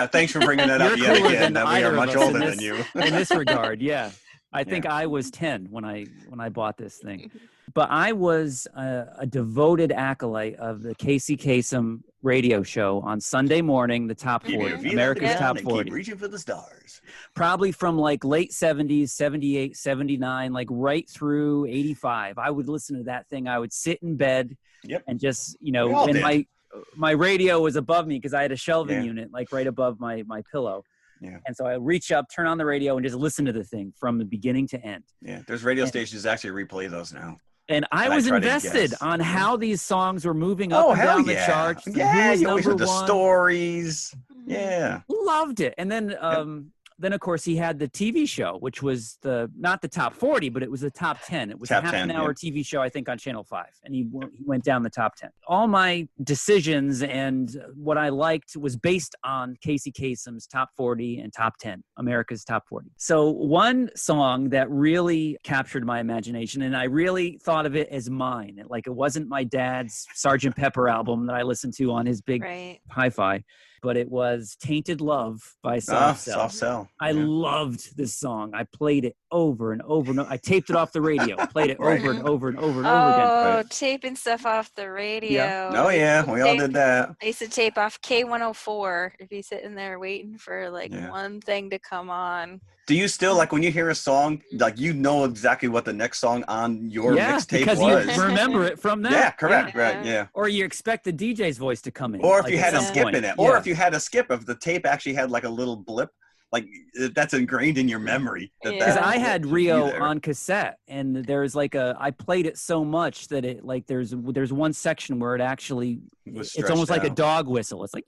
thanks for bringing that up yet again. That we are much older than you. In this regard, yeah. I think I was 10 when I bought this thing. But I was a devoted acolyte of the Casey Kasem radio show on Sunday morning, the Top 40, America's Top 40. Keep reaching for the stars. Probably from like late 70s, 78, 79, like right through 85. I would listen to that thing. I would sit in bed and just, and my radio was above me because I had a shelving unit like right above my pillow. Yeah. And so I reach up, turn on the radio, and just listen to the thing from the beginning to end. Yeah, there's radio stations that actually replay those now. And I was invested on how these songs were moving up and down the charts. Yeah, you always heard the stories. Yeah. Loved it. And then, of course, he had the TV show, which was not the top 40, but it was the top 10. It was a half an hour TV show, I think, on Channel 5. And he went down the top 10. All my decisions and what I liked was based on Casey Kasem's top 40 and top 10, America's top 40. So one song that really captured my imagination, and I really thought of it as mine. Like it wasn't my dad's Sgt. Pepper album that I listened to on his big hi-fi. But it was Tainted Love by Soft Cell. Soft Cell. I loved this song. I played it over and over and over. I taped it off the radio, played it over and over and over and over again. Oh, taping stuff off the radio. Yeah. Oh, yeah. We all did that. I used to tape off K104 if you're sitting there waiting for one thing to come on. Do you still, like, when you hear a song, like, you know exactly what the next song on your mixtape was? Yeah, because you remember it from that. Yeah, correct, right, yeah. Or you expect the DJ's voice to come in. Or if you had a skip in it. Or if you had a skip, if the tape actually had, like, a little blip, like, that's ingrained in your memory. Because I had Rio on cassette, and there's, like, I played it so much that it, like, there's one section where it actually, it's almost like a dog whistle. It's like,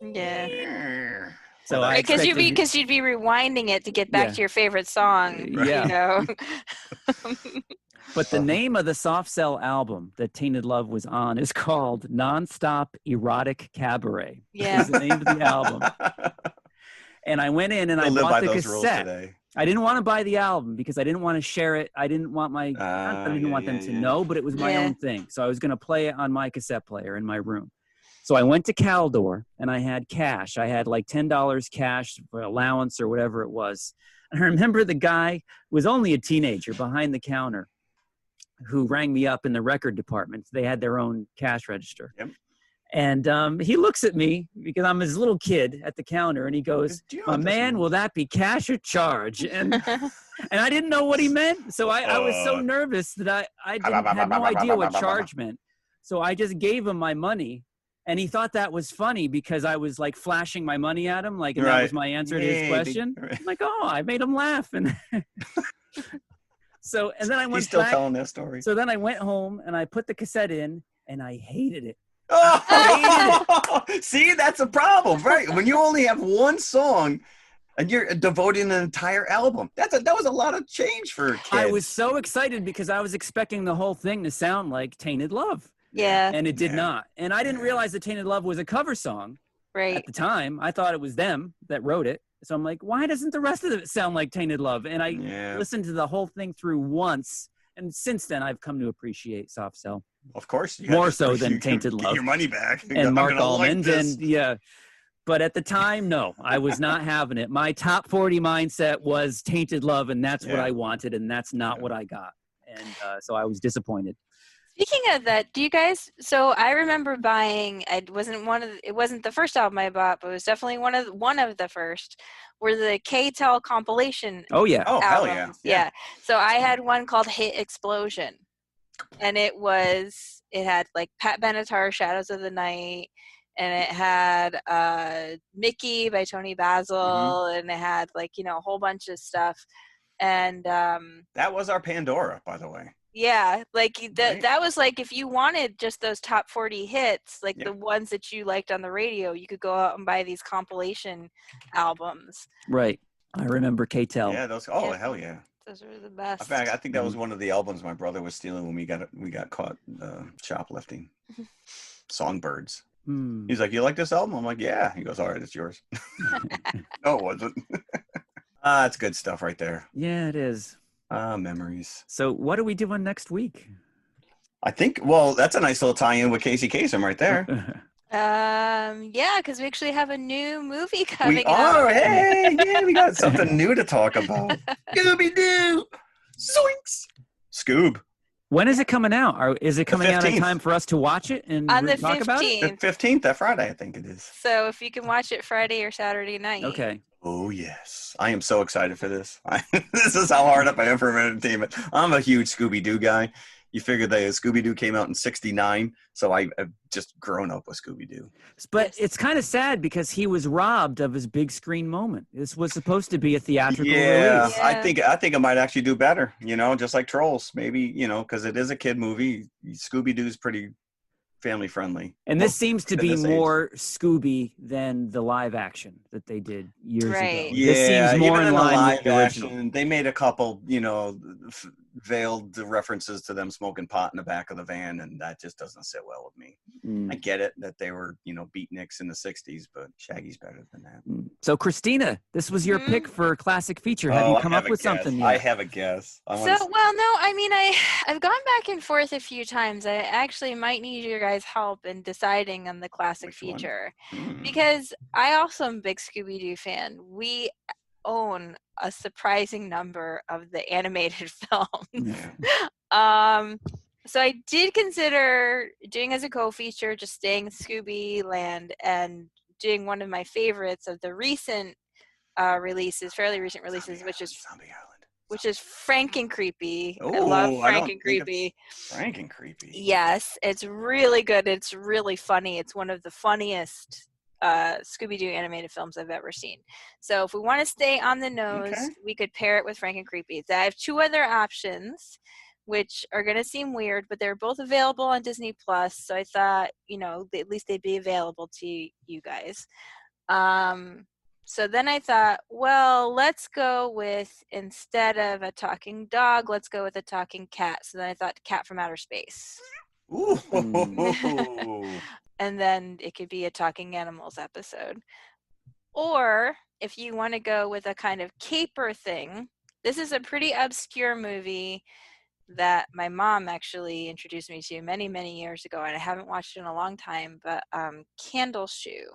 So because you'd be rewinding it to get back to your favorite song, you know. But the name of the Soft Cell album that Tainted Love was on is called Nonstop Erotic Cabaret. Yeah, is the name of the album. And I went in and I bought the cassette. I didn't want to buy the album because I didn't want to share it. I didn't want I didn't want them to know, but it was my own thing. So I was going to play it on my cassette player in my room. So I went to Caldor and I had cash. I had like $10 cash for allowance or whatever it was. And I remember the guy was only a teenager behind the counter who rang me up in the record department. They had their own cash register. Yep. And he looks at me because I'm his little kid at the counter and he goes, "My man, will that be cash or charge?" And I didn't know what he meant. So I was so nervous that I had no idea what charge meant. So I just gave him my money. And he thought that was funny because I was like flashing my money at him, like, and that was my answer to his question. I'm like, oh, I made him laugh. And so, and then I went He's still telling that story. So then I went home and I put the cassette in and I hated it. Oh, see, that's a problem, right? When you only have one song and you're devoting an entire album, that was a lot of change for kids. I was so excited because I was expecting the whole thing to sound like Tainted Love. Yeah. And it did not. And I didn't realize that Tainted Love was a cover song at the time. I thought it was them that wrote it. So I'm like, why doesn't the rest of it sound like Tainted Love? And I listened to the whole thing through once. And since then, I've come to appreciate Soft Cell. Of course. More so than Tainted Love. Get your money back. And Mark Almond. But at the time, no, I was not having it. My top 40 mindset was Tainted Love, and that's what I wanted, and that's not what I got. And so I was disappointed. Speaking of that, do you guys? So I remember buying. It wasn't the first album I bought, but it was definitely one of the first. Were the K-Tel compilation? Oh yeah! Oh hell yeah! Yeah. So I had one called Hit Explosion, and it had like Pat Benatar, Shadows of the Night, and it had Mickey by Tony Basil, and it had like a whole bunch of stuff, and that was our Pandora, by the way. Yeah, like that was like if you wanted just those top 40 hits, like the ones that you liked on the radio, you could go out and buy these compilation albums. Right. I remember K-Tel. Yeah, those. Oh, hell yeah. Those were the best. In fact, I think that was one of the albums my brother was stealing when we got caught shoplifting. Songbirds. He's like, you like this album? I'm like, yeah. He goes, all right, it's yours. No, it wasn't. It's good stuff right there. Yeah, it is. Memories. So what are we doing next week? I think, well, that's a nice little tie-in with Casey Kasem right there. Yeah, because we actually have a new movie coming We are. out. Hey, yeah, we got something new to talk about. Scooby-Doo. Zoinks. Scoob. When is it coming out? Or is it coming out in time for us to watch it and on the talk 15th. about it? The 15th, that Friday, I think it is. So if you can watch it Friday or Saturday night. Okay. Oh, yes. I am so excited for this. This is how hard up I am for entertainment. I'm a huge Scooby-Doo guy. You figure that Scooby-Doo came out in 1969, so I've just grown up with Scooby-Doo. But it's kind of sad because he was robbed of his big screen moment. This was supposed to be a theatrical release. Yeah, I think it might actually do better, just like Trolls. Maybe, because it is a kid movie. Scooby-Doo's pretty family friendly. And this seems to be more Scooby than the live action that they did years ago. Yeah, this seems more in line with the original. Action, they made a couple, veiled references to them smoking pot in the back of the van, and that just doesn't sit well with me. I get it that they were, beatniks in the 60s, but Shaggy's better than that. So, Christina, this was your pick for classic feature. Have you come up with something yet? I have a guess. I've gone back and forth a few times. I actually might need your guys' help in deciding on the classic feature because I also am a big Scooby-Doo fan. We own a surprising number of the animated films. So I did consider doing as a co-feature, just staying Scooby Land and doing one of my favorites of the recent fairly recent releases, which is Frank and Creepy. I love Frank and Creepy. Frank and Creepy. Yes, it's really good. It's really funny. It's one of the funniest Scooby-Doo animated films I've ever seen. So if we want to stay on the nose, we could pair it with Frank and Creepy. I have two other options, which are going to seem weird, but they're both available on Disney Plus. So I thought, at least they'd be available to you guys. So then I thought, well, let's go with, instead of a talking dog, let's go with a talking cat. So then I thought Cat from Outer Space. Ooh. And then it could be a Talking Animals episode. Or if you want to go with a kind of caper thing, this is a pretty obscure movie that my mom actually introduced me to many, many years ago, and I haven't watched it in a long time, but Candle Shoe,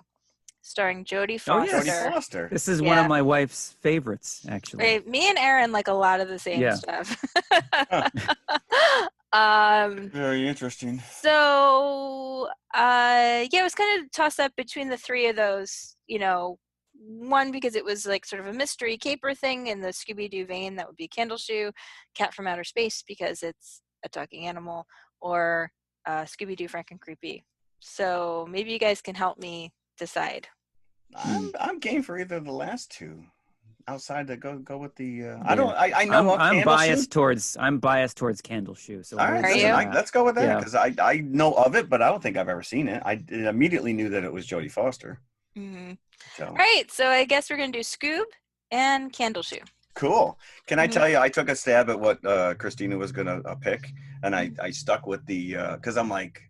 starring Jodie Foster. Oh, Jodie Foster. This is one of my wife's favorites, actually. Right. Me and Aaron like a lot of the same stuff. Very interesting. So, it was kind of tossed up between the three of those, one because it was like sort of a mystery caper thing in the Scooby-Doo vein, that would be Candle Shoe, Cat from Outer Space because it's a talking animal, or Scooby-Doo Frank and Creepy. So maybe you guys can help me decide. I'm game for either of the last two. Outside to go with the I'm biased towards Candle Shoe. So all right, let's go with that because I know of it, but I don't think I've ever seen it. I immediately knew that it was Jodie Foster. Mm-hmm. So. All right, so I guess we're gonna do Scoob and Candle Shoe. Cool. Can I tell you, I took a stab at what Christina was gonna pick, and I stuck with the because I'm like,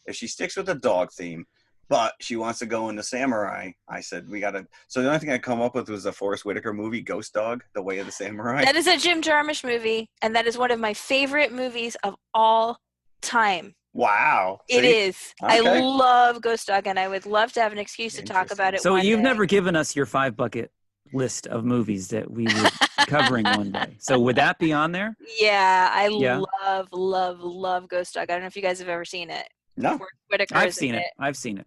if she sticks with the dog theme, but she wants to go into samurai, I said we gotta. So the only thing I come up with was a Forrest Whitaker movie, Ghost Dog: The Way of the Samurai. That is a Jim Jarmusch movie, and that is one of my favorite movies of all time. Wow. It is. Okay. I love Ghost Dog, and I would love to have an excuse to talk about it. So you've never given us your 5-bucket list of movies that we were covering one day. So would that be on there? Yeah, I love Ghost Dog. I don't know if you guys have ever seen it. No. I've seen it. I've seen it.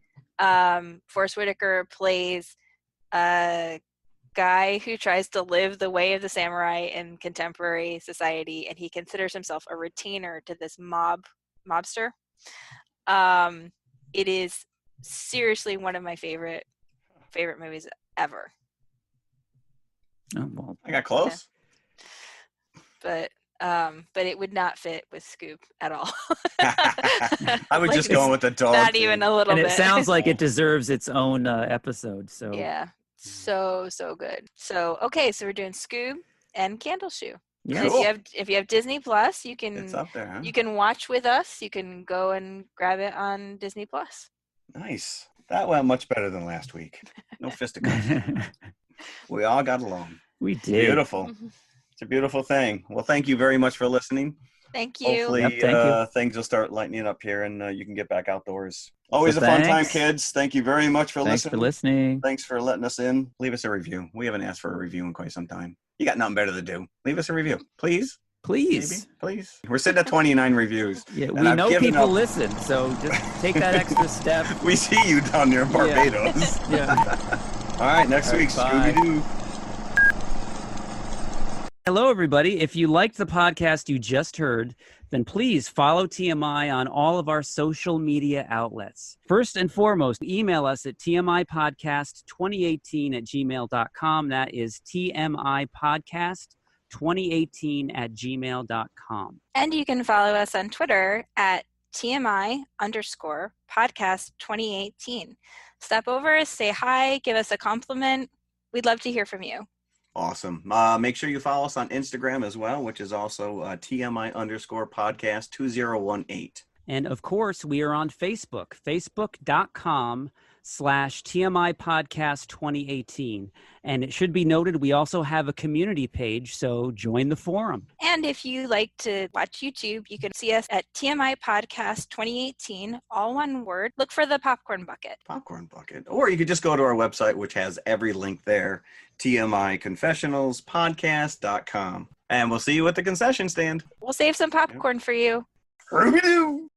Forrest Whitaker plays a guy who tries to live the way of the samurai in contemporary society, and he considers himself a retainer to this mobster. It is seriously one of my favorite movies ever. Oh, well. I got close. Yeah. But it would not fit with Scoob at all. I would just go with the dog. Not even a little bit. And it sounds like it deserves its own episode. So yeah, so good. So okay, so we're doing Scoob and Candle Shoe. Yeah. Cool. If you have Disney Plus, you can it's up there, huh? You can watch with us. You can go and grab it on Disney Plus. Nice. That went much better than last week. No fisticuffs. We all got along. We did. Beautiful. It's a beautiful thing. Well, thank you very much for listening. Thank you. Hopefully, things will start lightening up here and you can get back outdoors. Always a fun time, kids. Thank you very much for listening. Thanks for letting us in. Leave us a review. We haven't asked for a review in quite some time. You got nothing better to do. Leave us a review, please. Please. Maybe? Please. We're sitting at 29 reviews. Yeah, we know people listen, so just take that extra step. We see you down there in Barbados. Yeah. All right, next week, Scooby-Doo. Hello, everybody. If you liked the podcast you just heard, then please follow TMI on all of our social media outlets. First and foremost, email us at tmipodcast2018@gmail.com. That is tmipodcast2018@gmail.com. And you can follow us on Twitter at TMI_podcast2018. Stop over, say hi, give us a compliment. We'd love to hear from you. Awesome. Make sure you follow us on Instagram as well, which is also TMI_podcast2018. And of course, we are on Facebook, facebook.com/TMI Podcast 2018. And it should be noted, we also have a community page, so join the forum. And if you like to watch YouTube, you can see us at TMI Podcast 2018, all one word. Look for the popcorn bucket. Popcorn bucket. Or you could just go to our website, which has every link there, TMIConfessionalspodcast.com. And we'll see you at the concession stand. We'll save some popcorn for you. Scooby-Doo!